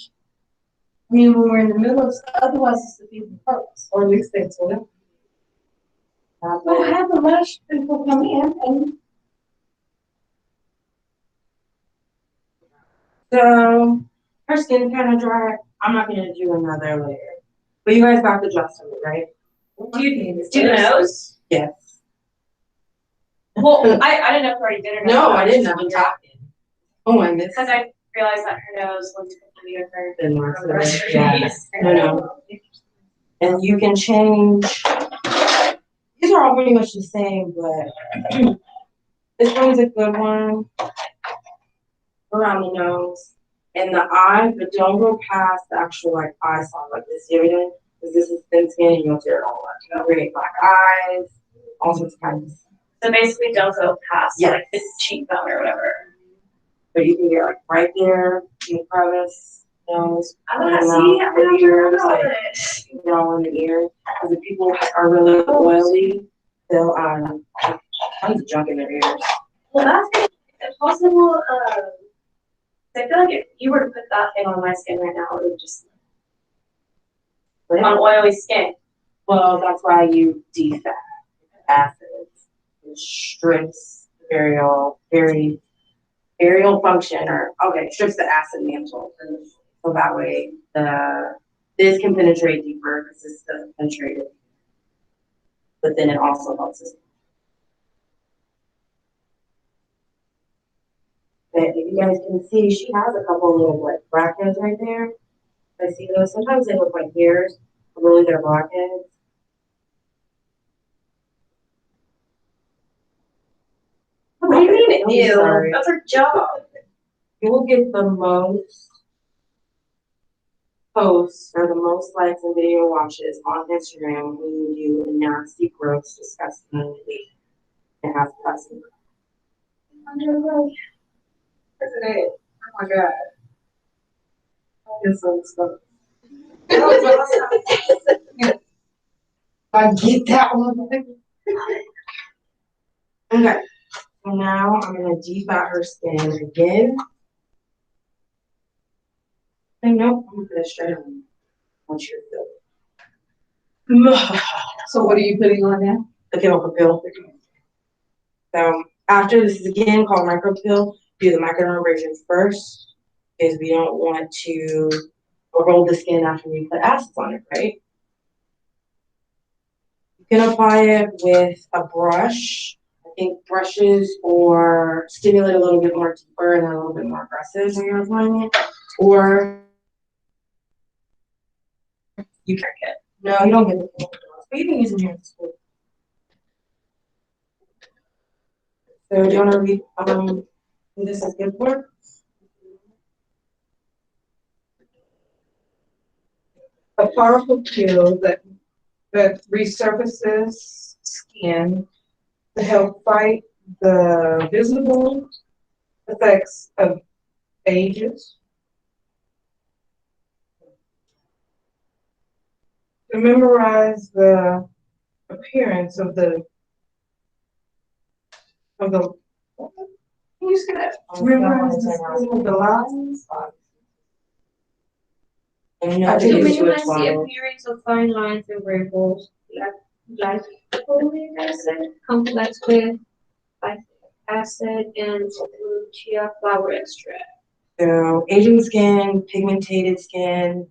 when we're in the middle of, otherwise it's the people first, or at least that's what. We'll have the last people come in and. So, her skin kind of dry. I'm not gonna do another layer. But you guys got the gist of it, right? Do you do those? Yes. Well, I didn't know if you already did or not. No, I didn't. I've been talking. Oh, I missed. Because I realized that her nose looked completely different Then from the rest of her yeah. face. No. And you can change. These are all pretty much the same, but this one's a good one. Around the nose and the eye, but don't go past the actual like eye socket like this. You know what I mean? Because this is thin skin and you'll tear it all up. You know, create black eyes, all sorts of kinds. So basically don't go past Yes. like the cheekbone or whatever. But you can get like right there in the crevice, nose, I'm gonna and see, mouth, I'm gonna the ears, know like it. you get all in the ears. Because if people are really oily, they'll have tons of junk in their ears. Well, that's possible, I feel like if you were to put that thing on my skin right now, it would just, on oily skin. Well, that's why you defat. acids. It strips the burial function, or okay, strips the acid mantle. So that way this can penetrate deeper because it's still penetrated. But then it also helps us. But if you guys can see, she has a couple little like blackheads right there. I see those. Sometimes they look like hairs, but really they're blackheads. What do you mean, I'm ew? sorry. That's her job. You will get the most posts or the most likes and video watches on Instagram when you do a nasty, gross, disgusting leak. It has cussing. Look at that. Oh my God. It's so stuff. I get that one. Okay, so now I'm gonna defat her skin again. And nope, I'm gonna straight on once you're filled. So what are you putting on now? The chemical peel. So after this is again called micro peel, do the microdermabrasion first because we don't want to roll the skin after we put acids on it, right? You can apply it with a brush. I think brushes or stimulate a little bit more deeper and a little bit more aggressive when you're applying it. Or you can get. No, you don't get the full dose. But you can use it during school. So do you want to read who this is good for? A powerful peel that resurfaces skin to help fight the visible effects of ages. To memorize the appearance of the can you say that? Memorize the lines. And you know I they think use To to a minimize the 12. appearance of fine lines and wrinkles, like folic acid, complex with lactic acid and chia flower extract. So aging skin, pigmented skin,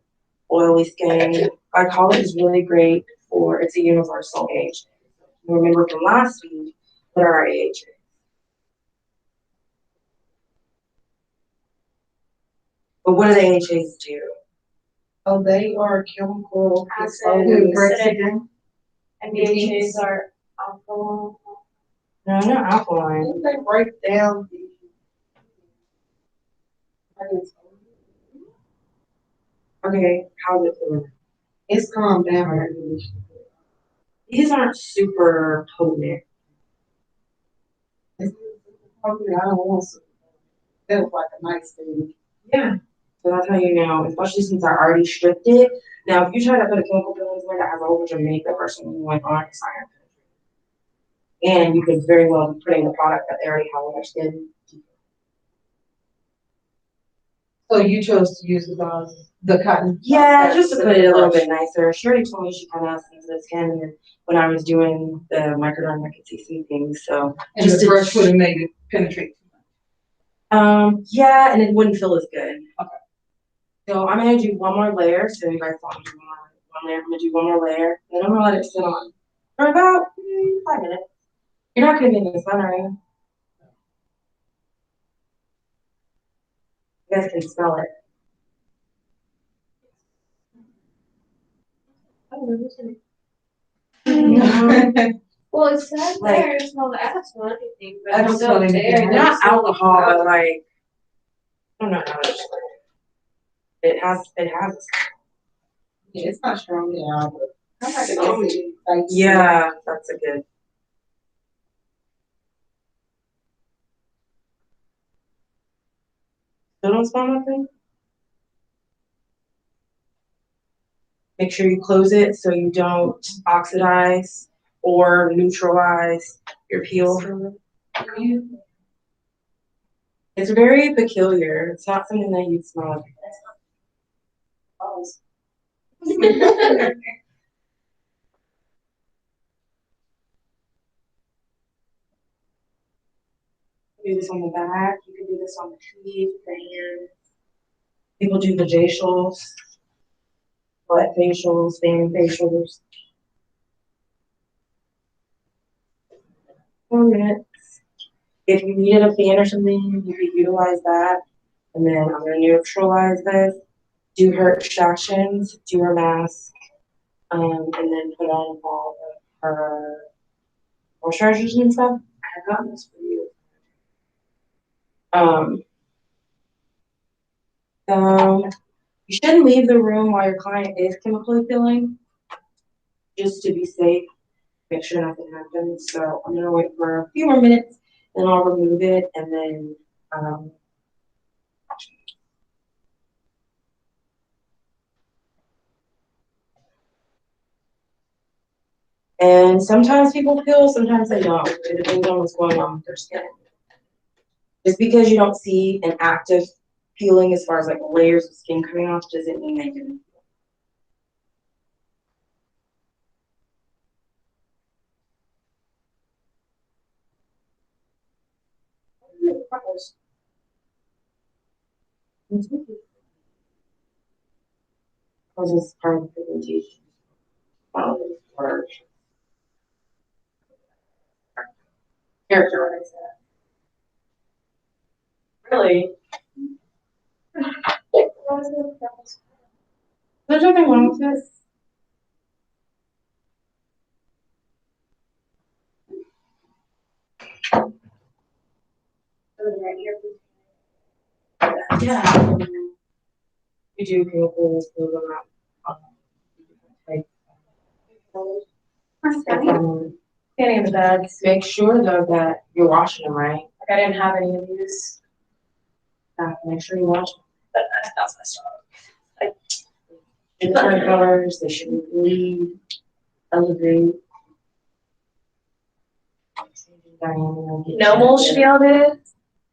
oily skin. Glycolic is really great for, it's a universal age. Remember from last week, what are our ages? But what do the AHAs do? Oh, they are chemical. Acid, Acidic. And BHAs are alcohol. No, not alkaline. They break down the. Okay, how's it feeling? It's calmed down. These aren't super potent. Probably I don't want to. That was like a nice thing. Yeah. So that's how you know, especially since I already stripped it. Now, if you try to put a chemical peel in there that has a whole bunch of makeup or something went on, it's not gonna. And you could very well be putting the product that they already have on their skin. So you chose to use the cotton? Yeah, just to put it a little bit nicer. She already told me she kind of has sensitive skin, and when I was doing the microderm, I could see some things. So And the brush would have made it penetrate. yeah, and it wouldn't feel as good. Okay. So I'm gonna do one more layer. So you guys want me to do one layer? I'm gonna do one more layer, and I'm gonna let it sit on for about 5 minutes. You're not gonna be in the sun, are you? You guys can smell it. Well, it says Like- there, it's not the alcohol or anything, I but don't it's smell not anything. there. Not alcohol, but like I don't know how to describe it. It has. Yeah, it's not strong at all, but I'm not gonna say it. Like, Yeah, that's a good. Still don't smell nothing? Make sure you close it so you don't oxidize or neutralize your peel. It's very peculiar. It's not something that you'd smell. Do this on the back. You can do this on the feet, the hands. People do the facials, butt facials, fan facials. 4 minutes. If you needed a fan or something, you could utilize that. And then I'm gonna neutralize this. Do her extractions, do her mask, and then put on all of her moisturizers and stuff. I have gotten this for you. So you shouldn't leave the room while your client is chemically peeling, just to be safe. Make sure nothing happens. So I'm gonna wait for a few more minutes, then I'll remove it, and then and sometimes people peel, sometimes they don't. It depends on what's going on with their skin. Just because you don't see an active peeling as far as like layers of skin coming off doesn't mean they didn't. Because it's part of the presentation. Or characterize that. Really? There's nothing wrong with this. Yeah. We do chemicals, those are not. Any of the bags. Make sure though that you're washing them right. Like I didn't have any of these. Make sure you wash them. But that's my stuff. Different colors, they shouldn't bleed, elevate. No mold should be able to.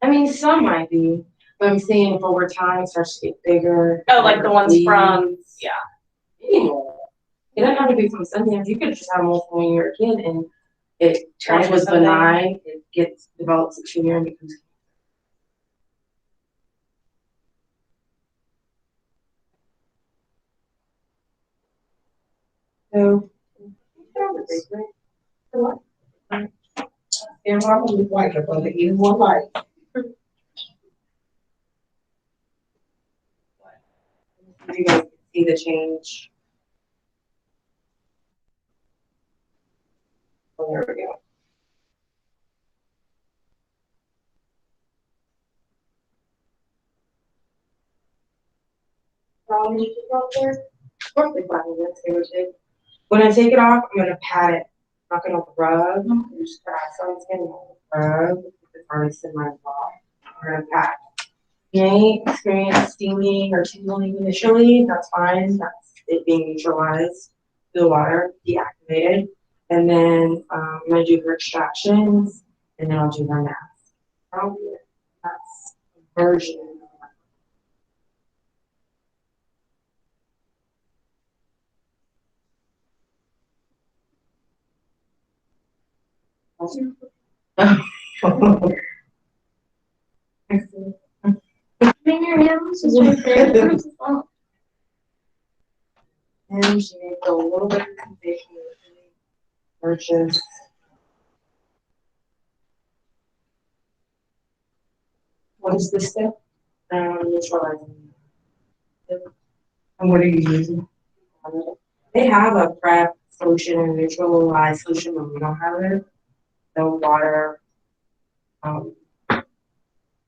I mean, some might be, but I'm saying if over time it starts to get bigger. Oh, like the ones bleed. from, yeah. Anyway, it doesn't have to be from Sundance. You could just have multiple when you're a kid and it Turns once was into something. benign, it gets develops a tumor and becomes. So, And probably white, but they eat more light. you guys see the change. Oh, there we go. How long did you keep out there? Roughly 5 minutes, give or take. When I take it off, I'm gonna pat it. I'm not gonna rub. Just press on the skin. Rub. It's already in my ball. We're gonna pat. You may experience stinging or tingling initially. That's fine. That's it being neutralized. The water deactivated, and then I'm gonna do her extractions, and then I'll do her mask. Probably that's a version. In your hands, is right there. And she may go a little bit of sensation purchase. What is this step? Neutralizing. And what are you using? They have a prep solution and neutralized solution, but we don't have it. No water. Put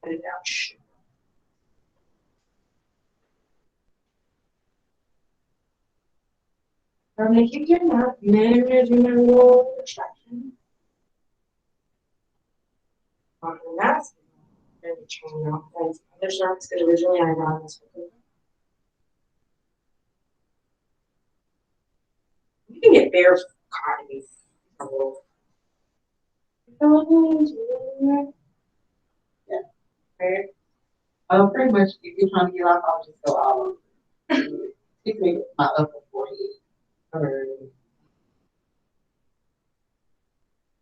it down. From the kitchen, managing a little extraction. And that's really changing out things. Other shops, because originally I got this. You can get bare cottons. Yeah. Okay. Pretty much, if you're trying to get off, I'll just go all over. It makes my upper forehead.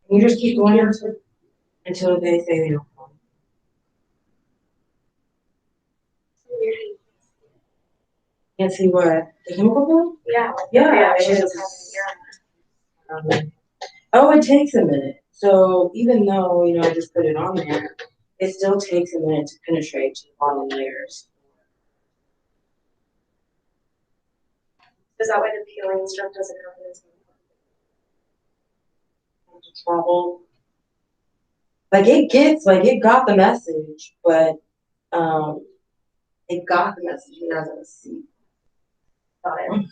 You just keep going until they say they don't want. Can't see what, the chemical bill? Yeah. Yeah, She it's, just has a oh, it takes a minute. So even though, I just put it on there, it still takes a minute to penetrate to the bottom layers. Is that why the peeling stuff doesn't happen as Trouble. Like it got the message, but it got the message. It doesn't see. much?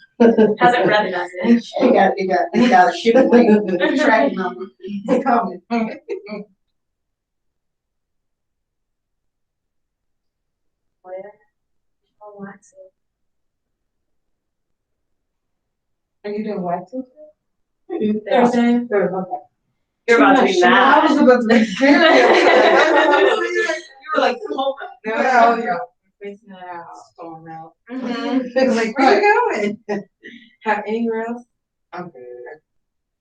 Hasn't read the message. It got a ship away, track number, it's coming. Where? Oh, what's Are you doing what too? it? Thursday. Okay. You're about to be I mad. was about to be You were like, hold Yeah. Facing it out. Storm out. Like, where you going? Have anywhere else? Okay.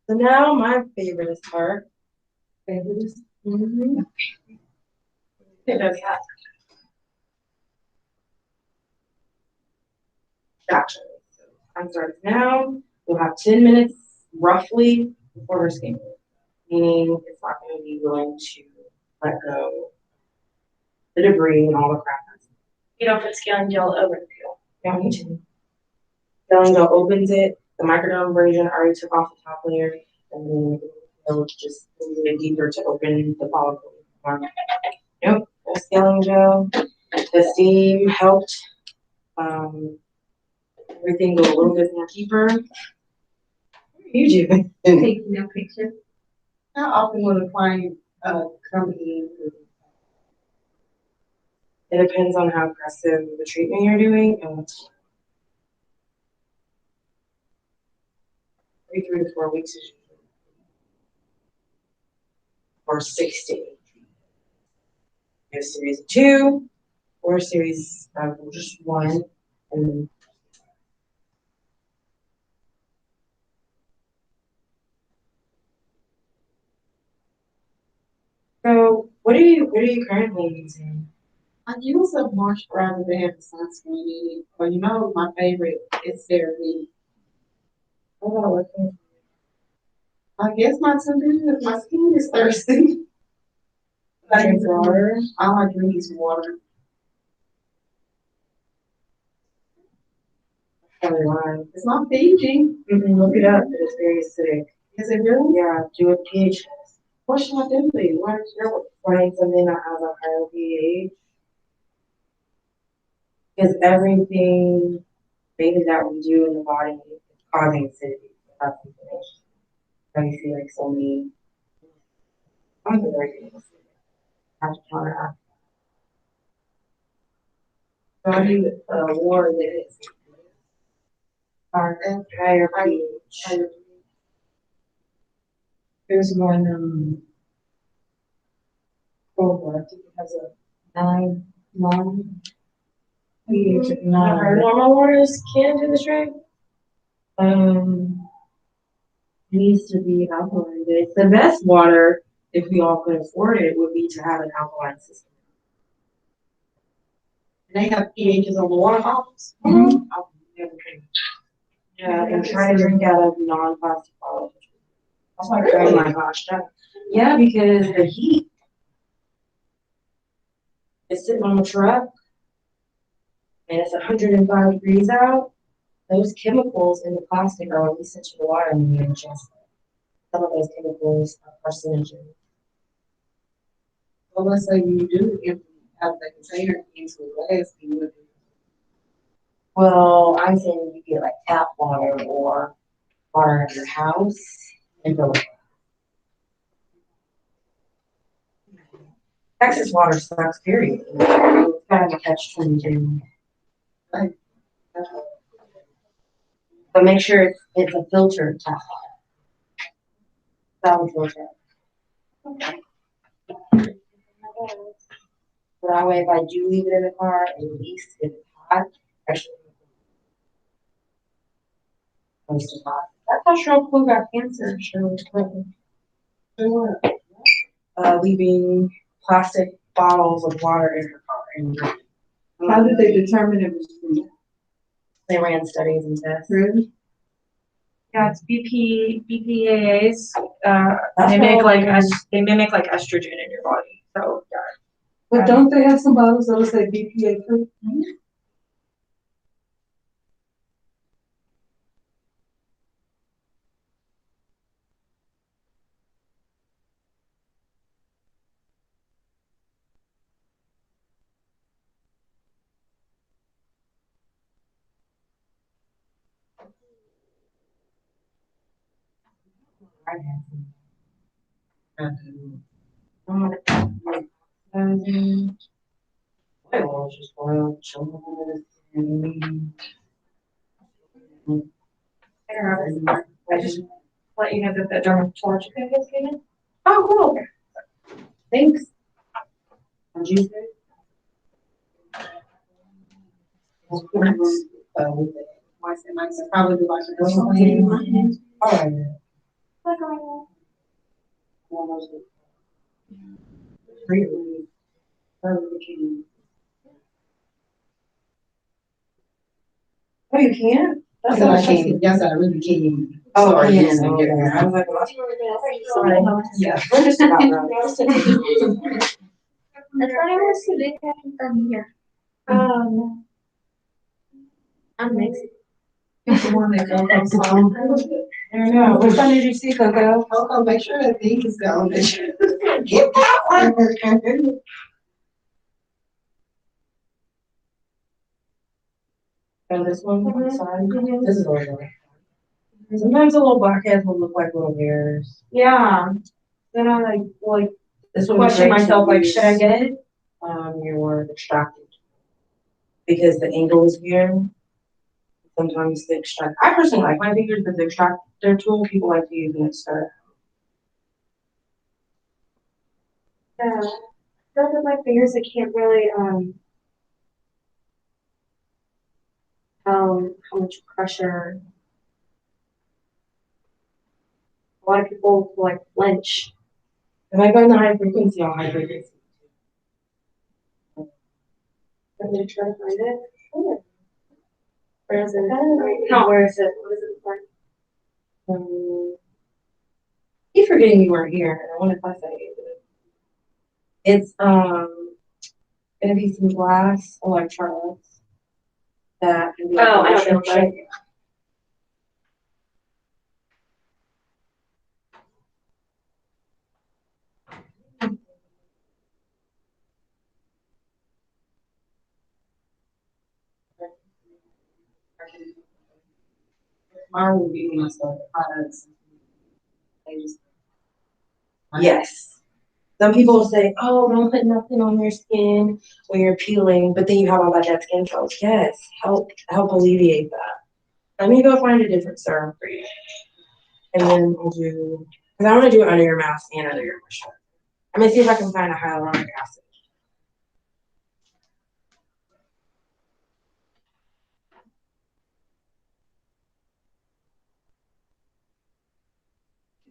So now my favorite part. Favorite? Mm-hmm. Gotcha. So I'm starting now. We'll have 10 minutes roughly before her skin. Meaning it's not going to be willing to let go the debris and all the crap. You don't put scaling gel over the peel. Don't need to. Scaling gel opens it. The microderm version already took off the top layer, and then it'll just move it deeper to open the follicle more. Yep, the scaling gel. The steam helped everything go a little bit more deeper. What are you doing? Taking a picture. How often will the client come in? It depends on how aggressive the treatment you're doing and every 3 to 4 weeks is usually or 6 to 8. A series of 2 or a series of just 1 and then so what are you currently using? I use a moisturizer that has sunscreen in it, or my favorite is CeraVe. I guess not so good. My skin is thirsty. Drink water. All I drink is water. Probably why. It's not Fiji. Look it up. It's very acidic. Is it really? Yeah, do a pH test. What should I do? What is your Find something that has a higher pH. Because everything maybe that we do in the body is causing acidity. That's inflammation. So you see like so many. I'm very good. Have to counteract. So I need water that is Higher pH. There's one over. I think it has a 9 pH of 9. Normal waters can do the trick. Needs to be alkaline. But the best water, if we all could afford it, would be to have an alkaline system. They have pHs on the water bottles. Yeah, and try to drink out of non-plastic bottles. Oh my gosh, yeah, because the heat is sitting on the truck and it's 105 degrees out. Those chemicals in the plastic are released into the water and you ingest them. Some of those chemicals are carcinogen. Well, let's say you do empty out the container into a glass, you would. Well, I'm saying you get like tap water or water in your house and go. Texas water sucks, period. It's kind of a catch-22. But make sure it's a filtered tap water. Solid filter. So that way, if I do leave it in the car, at least if it's hot, actually, close to hot. That's how Cheryl Poole got cancer. Cheryl Clinton. Leaving plastic bottles of water in her car. How did they determine it was food? They ran studies and tests. Really? Yeah, it's BPAAs, That's mimic like, probably- they mimic like estrogen in your body, so, yeah. But don't they have some bottles that'll say BPA free? I just let you know that the dermatologic guy came in. Oh, cool. Thanks. What'd you say? Probably like. Oh, you can't? That's I not can't, yes, I really can't. Oh, Sorry, yeah. yes, I get I that. was like, well, Sorry. Yeah. we're just about done. That's what I was today from here. I'm Mexican. The one that comes from. I don't know. Which one did you see, Coco? Coco, make sure that thing is gone. Get that one. Oh, this one on the side? This is over. Sometimes the little blackheads will look like little hairs. Yeah, then I like This one question myself, like, should I get it? You're extracted. Because the angle is here. Sometimes they extract. I personally like my fingers, but the extractor tool, people like to use an extra. Yeah, I feel with my fingers, I can't really, how much pressure. A lot of people like flinch. If I go in the high frequency, I'll high frequency. I'm gonna try to find it. Sure. Where is it? Where is it? What is it for? Keep forgetting you weren't here. I wonder if I said it. It's gonna be some glass electrodes that can be. Oh, I know what they look like. Mine will be when I start products. Yes. Some people will say, "Oh, don't put nothing on your skin when you're peeling," but then you have all that dead skin cells. Yes, help alleviate that. Let me go find a different serum for you, and then we'll do. Because I want to do it under your mask and under your moisturizer. I'm gonna see if I can find a hyaluronic acid.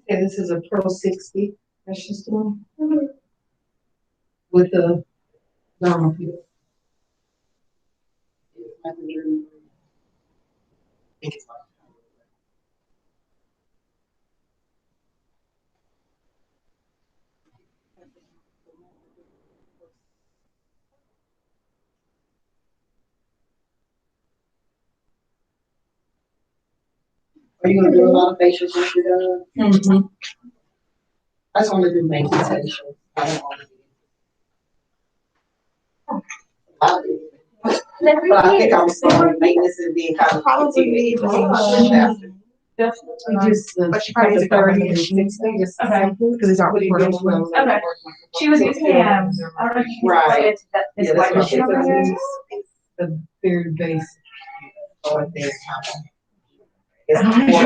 And this is a Pro 60. That's just the one. With the normal peel. Are you gonna do a lot of facials when you're done? Mm-hmm. I just wanna do maintenance facials. I don't wanna do- But I think I'm sorry, maintenance is being kind of. Probably need Definitely just the. But she probably took 30 out Okay. Because it's not portable. Okay. She was using, I don't know if you Right. related to that, this Yeah, that's white what machine over there. The very basic. Oh, there.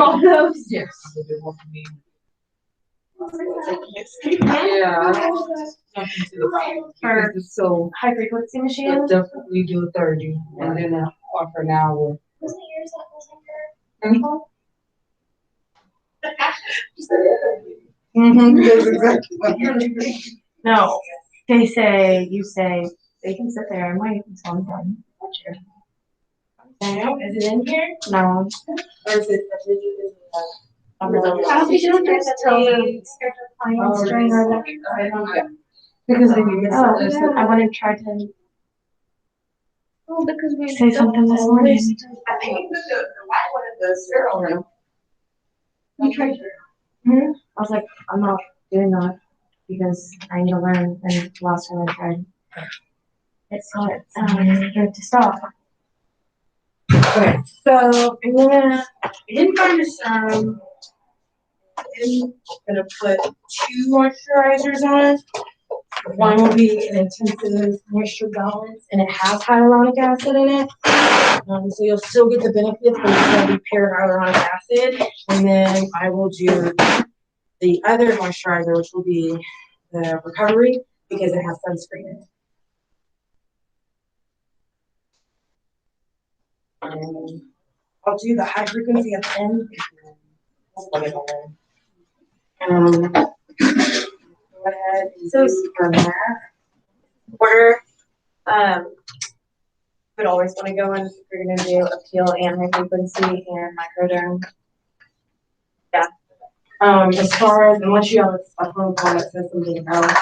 All those. Yes. Yeah. Something to the- For- because it's so, High frequency yeah, machine. definitely do a 30 and then offer an hour. Wasn't yours that was Mm-hmm, that's exactly what you're doing. No, they say, you say, they can sit there and wait until I'm done. Now, is it in here? No. Or is it? I don't think you just tell them schedule clients during our lecture. Because they can get Oh, started. yeah. I want to try to Oh, because we. say something this morning. I think you put the white one in the sterile room. You tried. I was like, I'm not doing that because I need to learn. And last time I tried, it's not good to stop. Okay, so I didn't find this, I'm gonna put 2 moisturizers on. One will be an intensive moisture balance, and it has hyaluronic acid in it. So you'll still get the benefits, but it's gonna be pure hyaluronic acid. And then I will do the other moisturizer, which will be the recovery, because it has sunscreen in it. And I'll do the high frequency at the end. Go ahead and So- do from that. Order, would always want to go in if you're gonna do appeal and high frequency and microderm. As far as, unless you have a protocol that says something else,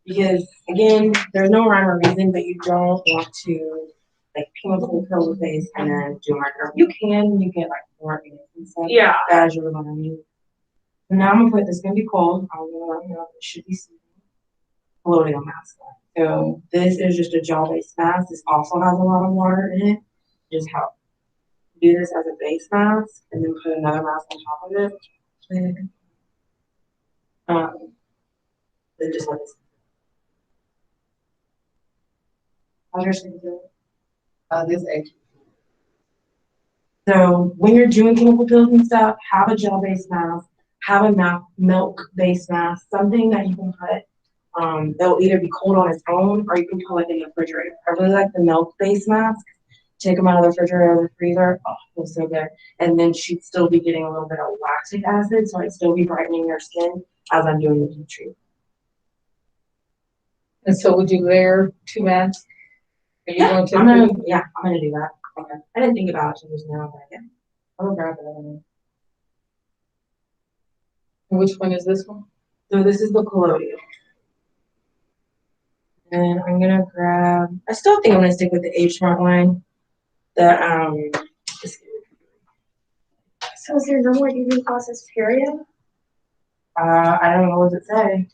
because again, there's no rhyme or reason, but you don't want to like chemical pill the face and then do micro. You get like more and stuff. Yeah. As you're gonna need. So now I'm gonna put this, gonna be cold. I'm gonna let you know it should be colloidal mask. So this is just a gel-based mask. This also has a lot of water in it. Just help do this as a base mask and then put another mask on top of it. And, then just let this. How's your skin feel? This age. So when you're doing chemical peels and stuff, have a gel-based mask, have a milk-based mask, something that you can put. They'll either be cold on its own or you can put it in the refrigerator. I really like the milk-based mask. Take them out of the refrigerator or the freezer. Oh, feels so good. And then she'd still be getting a little bit of lactic acid, so I'd still be brightening your skin as I'm doing the deep treatment. And so would you layer 2 masks? Are you going to? I'm gonna do that. Okay. I didn't think about it till just now, but yeah. I'm gonna grab it. Which one is this one? So this is the colloidal. And I'm gonna grab, I still think I'm gonna stick with the H Smart line. So is there no more evening classes period? I don't know what does it say.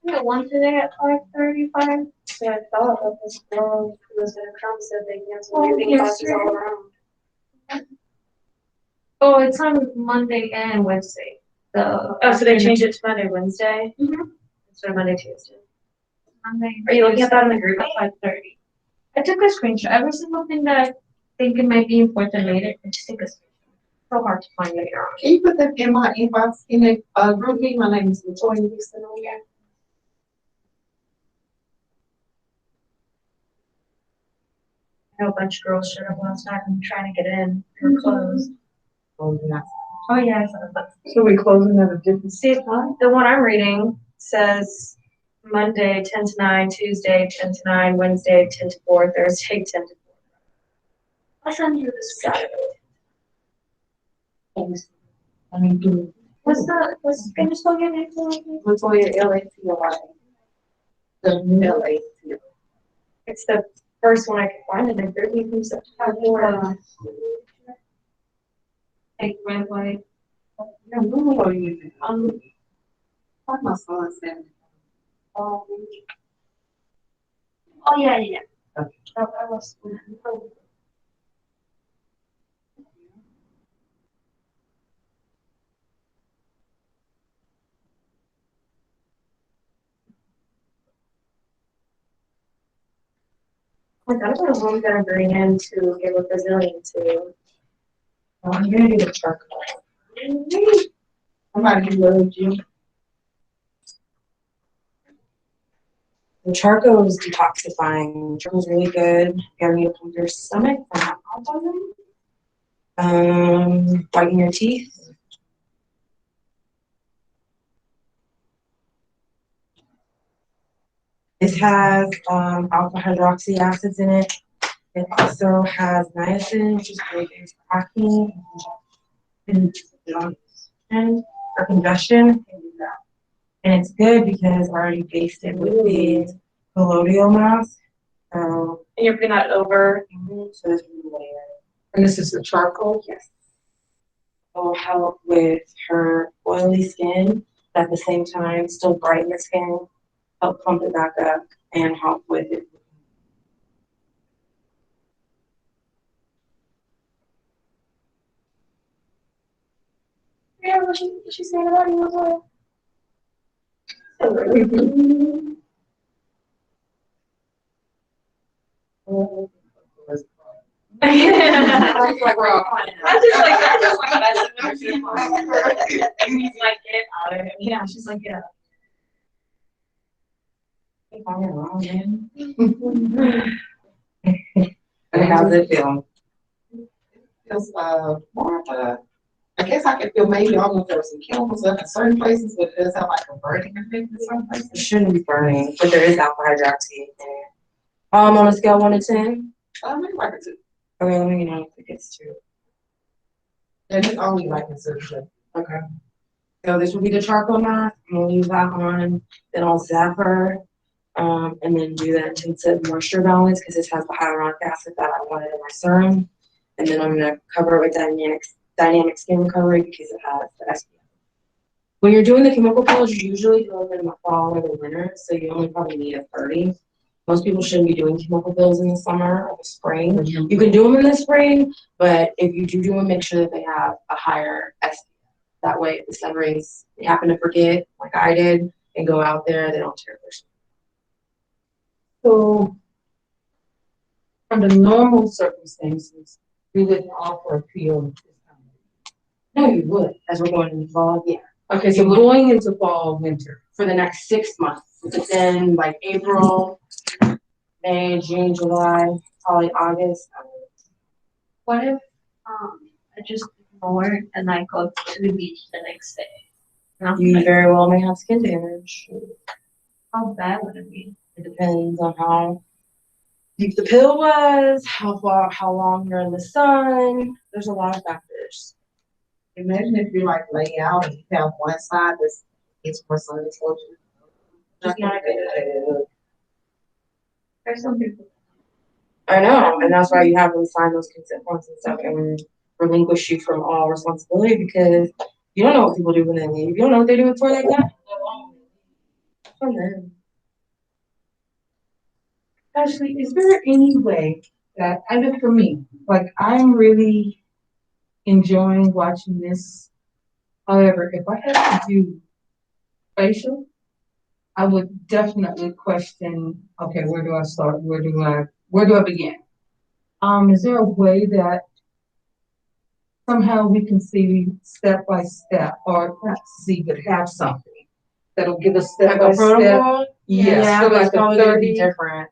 I got one today at 5:35. Yeah, I thought that this girl who was gonna come said they canceled evening classes all around. Oh, it's on Monday and Wednesday. Oh, so they changed it to Monday, Wednesday? Mhm. Instead of Monday, Tuesday. Monday. Are you looking at that in the group? At 5:30. I took a screenshot. Every single thing that I think it might be important made it. I just take a screenshot. So hard to find later on. Can you put that in my inbox, in the, group meeting? My name is Latoya Houston, okay? I know a bunch of girls showed up last night and trying to get in. They were closed. Oh, yeah, I saw that. So we closing at a different. See, the one I'm reading says Monday 10 to 9, Tuesday 10 to 9, Wednesday 10 to 4, Thursday 10 to 4. I'll send you this Saturday. I mean, do. Can you spell your name for me? Latoya, L-A-T-O-Y. The L-A-T-O. It's the first one I could find in the group. You can set Like red, white. Yeah, who are you? Like my son said. Oh, yeah. Okay. Oh, I was. Like, I don't know who I'm gonna bring in to give a Brazilian to. I'm gonna do the charcoal. Somebody loves you. The charcoal is detoxifying. Charcoal is really good. You're gonna pump your stomach from alcoholism. Whiten your teeth. This has alpha hydroxy acids in it. It also has niacin, which is great for acne and for congestion. And it's good because I already based it with the colloidal mask. So, And you're putting that over. so it's really layered. And this is the charcoal? Yes. It'll help with her oily skin, but at the same time, still brighten the skin, help plump it back up, and help with it. Yeah, what she saying about you as well? I just like and he's like, get out of it. Yeah, she's like, yeah. And how's it feel? Feels, more of a, I guess I could feel maybe almost there was some chemicals in certain places, but it does have like a burning effect in some It places. shouldn't be burning, but there is alpha hydroxy in there. On a scale of 1 to 10. Maybe like a 2. Okay, let me know if it gets 2. And it's only like a certain. Okay. So this will be the charcoal mask. I'm gonna leave that on. Then I'll zap her, and then do the intensive moisture balance because this has the hyaluronic acid that I wanted in my serum. And then I'm gonna cover it with dynamic skin recovery because it has the SPF. When you're doing the chemical peels, you usually do them in the fall or the winter, so you only probably need a 30. Most people shouldn't be doing chemical peels in the summer or the spring. You can do them in the spring, but if you do them, make sure that they have a higher SPF. That way, if the sun rays, they happen to forget, like I did, and go out there, they don't tear their skin. So, under normal circumstances, we wouldn't offer a peel at this time. No, you would, as we're going into fall, yeah. Okay, so going into fall, winter. For the next 6 months, but then like April, May, June, July, probably August. What if, I just ignore and I go to the beach the next day? No, You like, very well may have skin damage. how bad would it be? It depends on how deep the pill was, how long you're in the sun. There's a lot of factors. Imagine if you like lay out and you have one side that's it's for sun exposure. Just not a good There's some people. I know, and that's why you have them sign those consent forms and stuff and relinquish you from all responsibility because you don't know what people do when they leave. You don't know what they do before they go. From them. Ashley, is there any way that, I know for me, like I'm really enjoying watching this. However, if I had to do facial, I would definitely question, okay, where do I start? Where do I begin? Is there a way that somehow we can see step by step, or not see, but have something that'll give us step by Like a step? protocol? Yes, Yeah, so but like it's a probably gonna be 30. different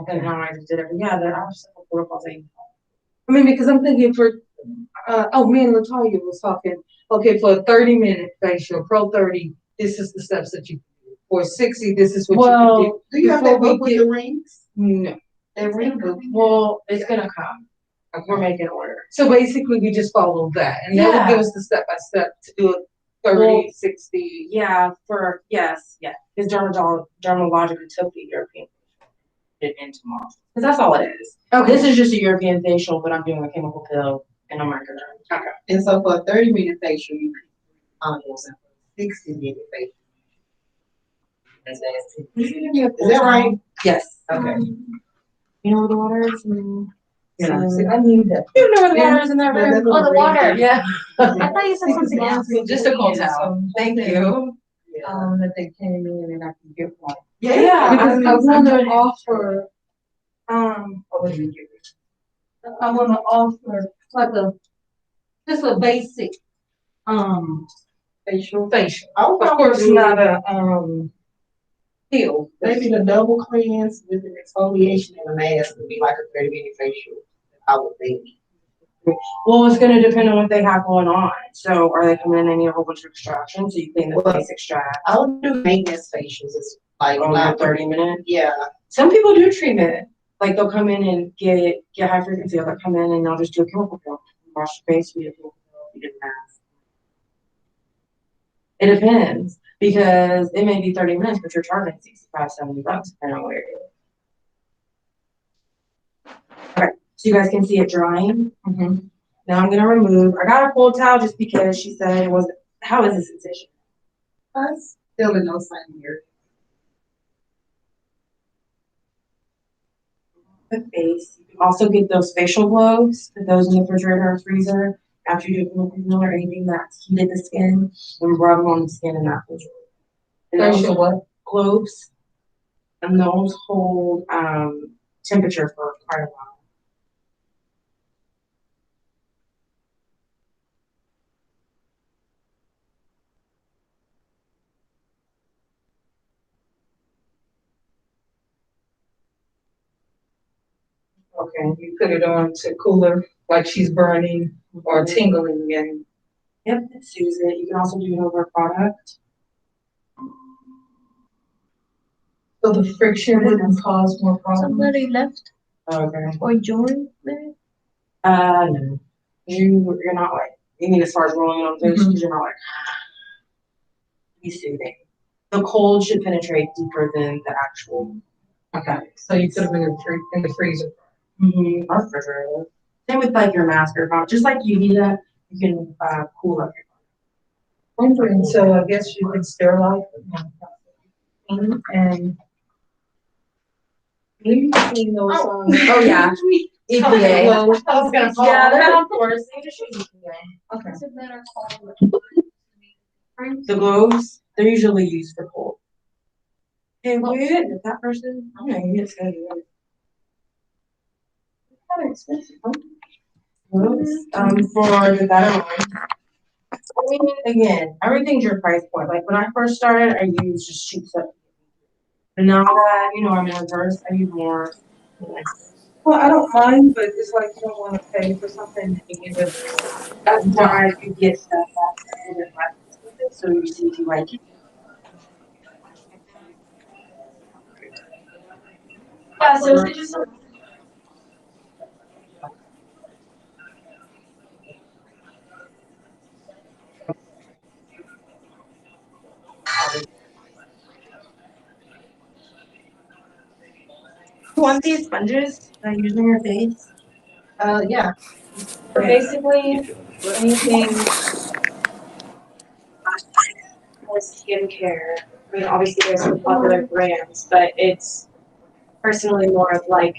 than how I just did it. But yeah, there are several protocols. I mean, because I'm thinking for, me and Latoya was talking, okay, for a 30-minute facial, Pro 30, this is the steps that you can do. For 60, this is what you can do. Do you have Before that we book with get- the rings? No. That ring book? Well, it's gonna come. We're making order. So basically, we just follow that, and that will give us the step by step to do it 30, Well, 60. Yeah, yes. Because Dermalogica took the European facial into model. Because that's all it is. This is just a European facial, but I'm doing a chemical pill and a microderm. Okay. And so for a 30-minute facial, you can, and for a 60-minute facial. Is that right? Yes. Okay. You know where the water is? Yeah, see, I need that. You know where the water is in that room? Oh, the water. Yeah. I thought you said something else. Just a cold towel. Thank you. That they came in and I can get one. Yeah. Because I I'm want to doing it. offer, I want to offer like just a basic, facial. I would Of course, probably not do a peel. maybe the double cleanse with an exfoliation and a mask would be like a 30-minute facial, I would think. Well, it's gonna depend on what they have going on. So are they coming in and need a whole bunch of extraction? So you clean the Well, face extract I would do maintenance facials, it's like on not that 30 minutes. Yeah, Some people do treatment. like they'll come in and get high frequency, they'll come in and they'll just do a chemical peel, wash your face, we do a chemical peel, we do a mask. It depends, because it may be 30 minutes, but you're charging 65, 70 bucks, depending on where you're. Okay, so you guys can see it drying. Now I'm gonna remove, I got a cold towel just because she said it wasn't, how is the sensation? Still no sign here. The face. You can also get those facial gloves, put those in the refrigerator or freezer after you do a chemical peel or anything that's heated the skin, and rub them on the skin in that refrigerator. And Facial those what? gloves, and those hold temperature for quite a while. Okay, you put it on to cooler, like she's burning or tingling again. Yep, it soothes it. You can also do it over a product. So the friction wouldn't cause more problems? Somebody left Okay. or joined there? No. You're not like, you mean as far as rolling on face, you're not like, be soothing. The cold should penetrate deeper than the actual. Okay, so you put them in the freezer. Or refrigerator. Same with like your mask or not, just like you heat up, you can cool up your. And so I guess you could sterilize them. And we've seen those on. Oh, yeah. EPA. I was gonna call. Yeah, they're on course. They just use EPA. Okay. Is it better called? The gloves, they're usually used for cold. Hey, wait, is that person? I don't know, it's gonna be really. Kind of expensive, huh? Gloves, for the better one. I mean, again, everything's your price point. Like when I first started, I used just cheap stuff. And now that, I'm in reverse, I use more. Well, I don't mind, but it's like you don't wanna pay for something that you give us. That's why you get stuff that's a little bit less expensive, so you see if you like it. Yeah, so is it just You want these sponges that you use on your face? Yeah. So basically, anything for skincare, I mean, obviously there's some popular brands, but it's personally more of like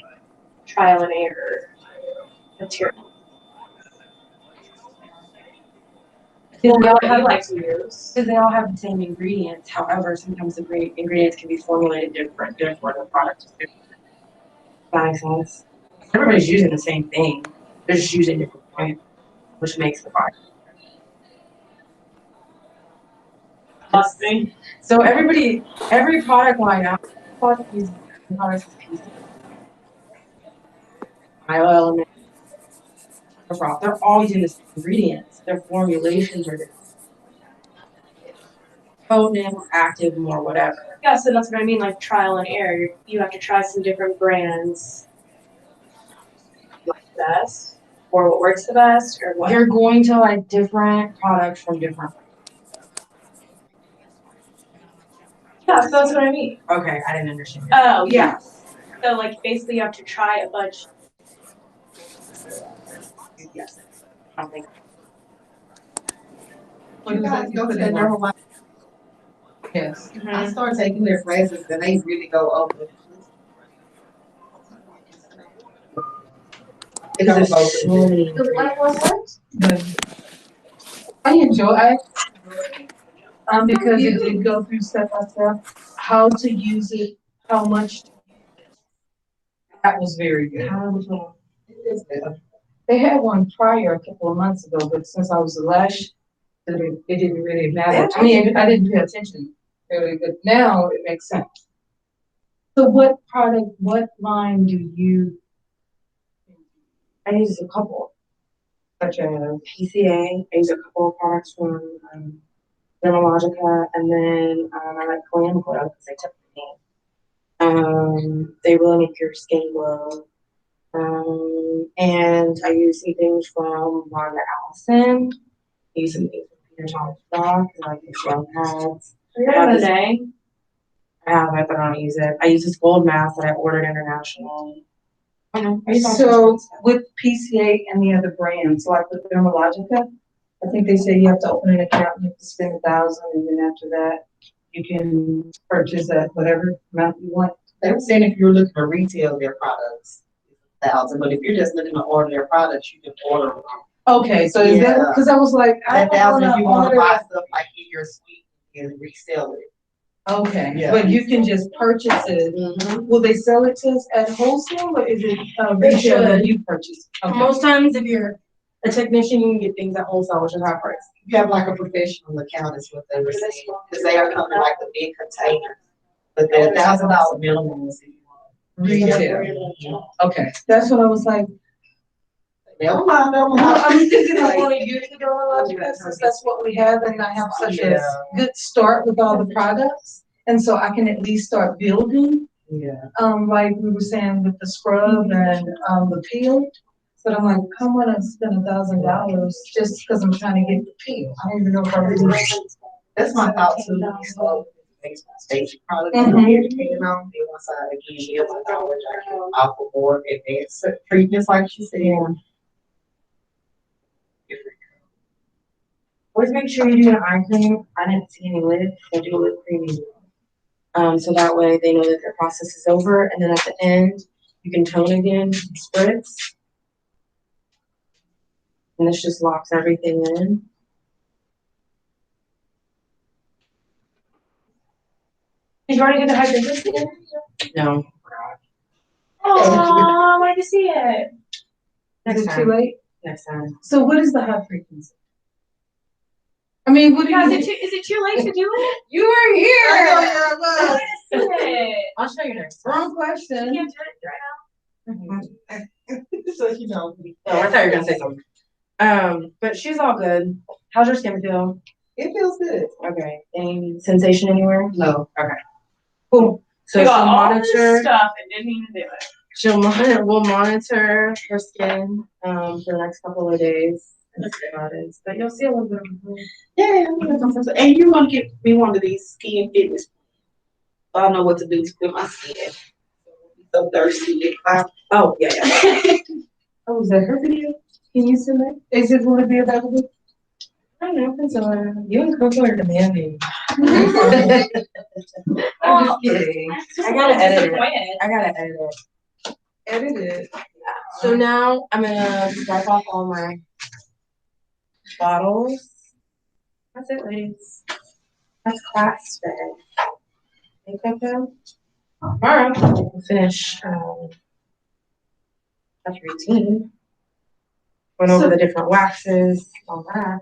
trial and error material. What do you like to use? Because they all have the same ingredients. However, sometimes the ingredients can be formulated different, therefore the product is different. That makes sense. Everybody's using the same thing. They're just using different points, which makes the product. Busting. So every product line out, product uses products is pieces. Bioelement, they're all using the same ingredients. Their formulations are different. Potent, active, more whatever. Yeah, so that's what I mean, like trial and error. You have to try some different brands. Like the best, or what works the best, or what? You're going to like different products from different. Yeah, so that's what I mean. Okay, I didn't understand. Oh, yeah. So like basically you have to try a bunch. Yes. I don't think. You guys go to that Herbalife? Yes. I started taking their classes and they really go over. Because there's so many. what was I enjoy because it did go through step by step, how to use it, how much. That was very good. They had one prior a couple of months ago, but since I was the last, it didn't really matter. I mean, I didn't pay attention really, but now it makes sense. So what line do you? I use a couple, Such as? PCA. I use a couple of products from Dermalogica, and then I like Glam Glow because they took the name. They really make your skin glow. And I use some things from Wanda Allison. I use some things from Peter Thomas Roth, like the gel pads. Today. I have it, but I don't use it. I use this gold mask that I ordered internationally. So with PCA and the other brands, like with Dermalogica, I think they say you have to open an account, you have to spend $1,000, and then after that, you can purchase at whatever amount you want. They were saying if you're looking to retail their products, 1,000, but if you're just looking to order their products, you can order them. Okay, so is that, because I was like, I That don't 1,000, if you wanna order. buy stuff like in your suite and resell it. Okay, Yeah. but you can just purchase it. Will they sell it to us at wholesale, or is it retail that you purchase? Okay. Most times, if you're a technician, you can get things at wholesale, which is high price. You have like a professional account is what they were saying, because they are coming like the big containers. But they're $1,000 minimum is if you want. Retail. Okay, that's what I was like. Never mind. I'm thinking I want to use the Dermalogica since that's what we have, and I have such a good start with all the products. And so I can at least start building, Yeah. like we were saying with the scrub and, the peel. But I'm like, I want to spend $1,000 just because I'm trying to get the peel. I don't even know if I really. That's my thought too. So, station products, Mhm. educating on, the one side again, deal with knowledge, I can offer more advanced treatments, like she said. Always make sure you do an eye cream. I didn't see any lid, so do a lip cream as well. So that way they know that their process is over, and then at the end, you can tone again, spritz. And this just locks everything in. Did you already get the hydration? No. Oh, I wanted to see it. Is it too late? Next time. So what is the high frequency? I mean, what do Yeah, you? is it too late to do it? You were here. I wanna see it. I'll show you next time. Wrong You question. can't do it right now. So, you know. Oh, I thought you were gonna say something. But she's all good. How's your skin feel? It feels good. Okay. Any sensation anywhere? No. Cool. So We she'll got all this monitor. stuff and didn't even do it. We'll monitor her skin for the next couple of days. And see how it is. But you'll see a little bit of improvement. Yeah, and you want to get me one of these skin fitness. So I know what to do with my skin. So thirsty. Oh, yeah. Oh, is that her video? Can you send that? Is it going to be available? I don't know, Priscilla. You and Coco are demanding. I'm just kidding. I gotta edit it. Edit it. So now I'm gonna wipe off all my bottles. That's it, ladies. That's class today. Hey, Coco. Tomorrow we'll finish that's routine. Went over the different waxes, all that.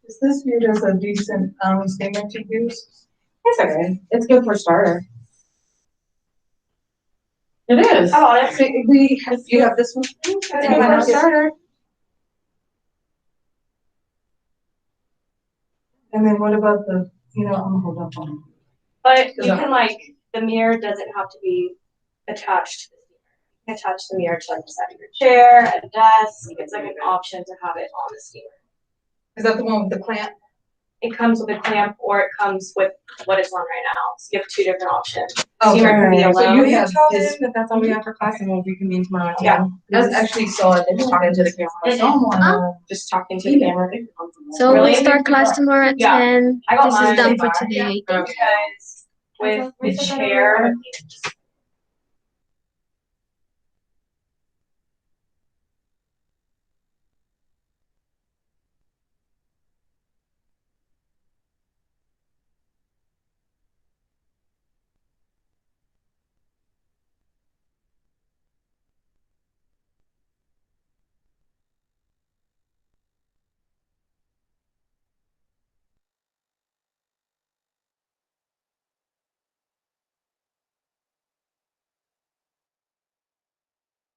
Is this viewed as a decent, steamer to use? It's okay. It's good for a starter. It is. I bought it. So you have this one? It's good for a starter. And then what about the, I'm gonna hold up on it. But you can the mirror doesn't have to be attached to the steamer. You can attach the mirror to the side of your chair, a desk. It's like an option to have it on the steamer. Is that the one with the clamp? It comes with a clamp or it comes with what it's on right now. So you have two different options. Okay. Steamer can be So alone. you You have tell this. them that that's all we have for class and we'll reconvene tomorrow. Yeah. I actually saw it. Just talking to the camera. Someone. Just talking to the camera. So Really? we'll start class tomorrow at Yeah. 10. I got This is mine. done for today. Because with the chair,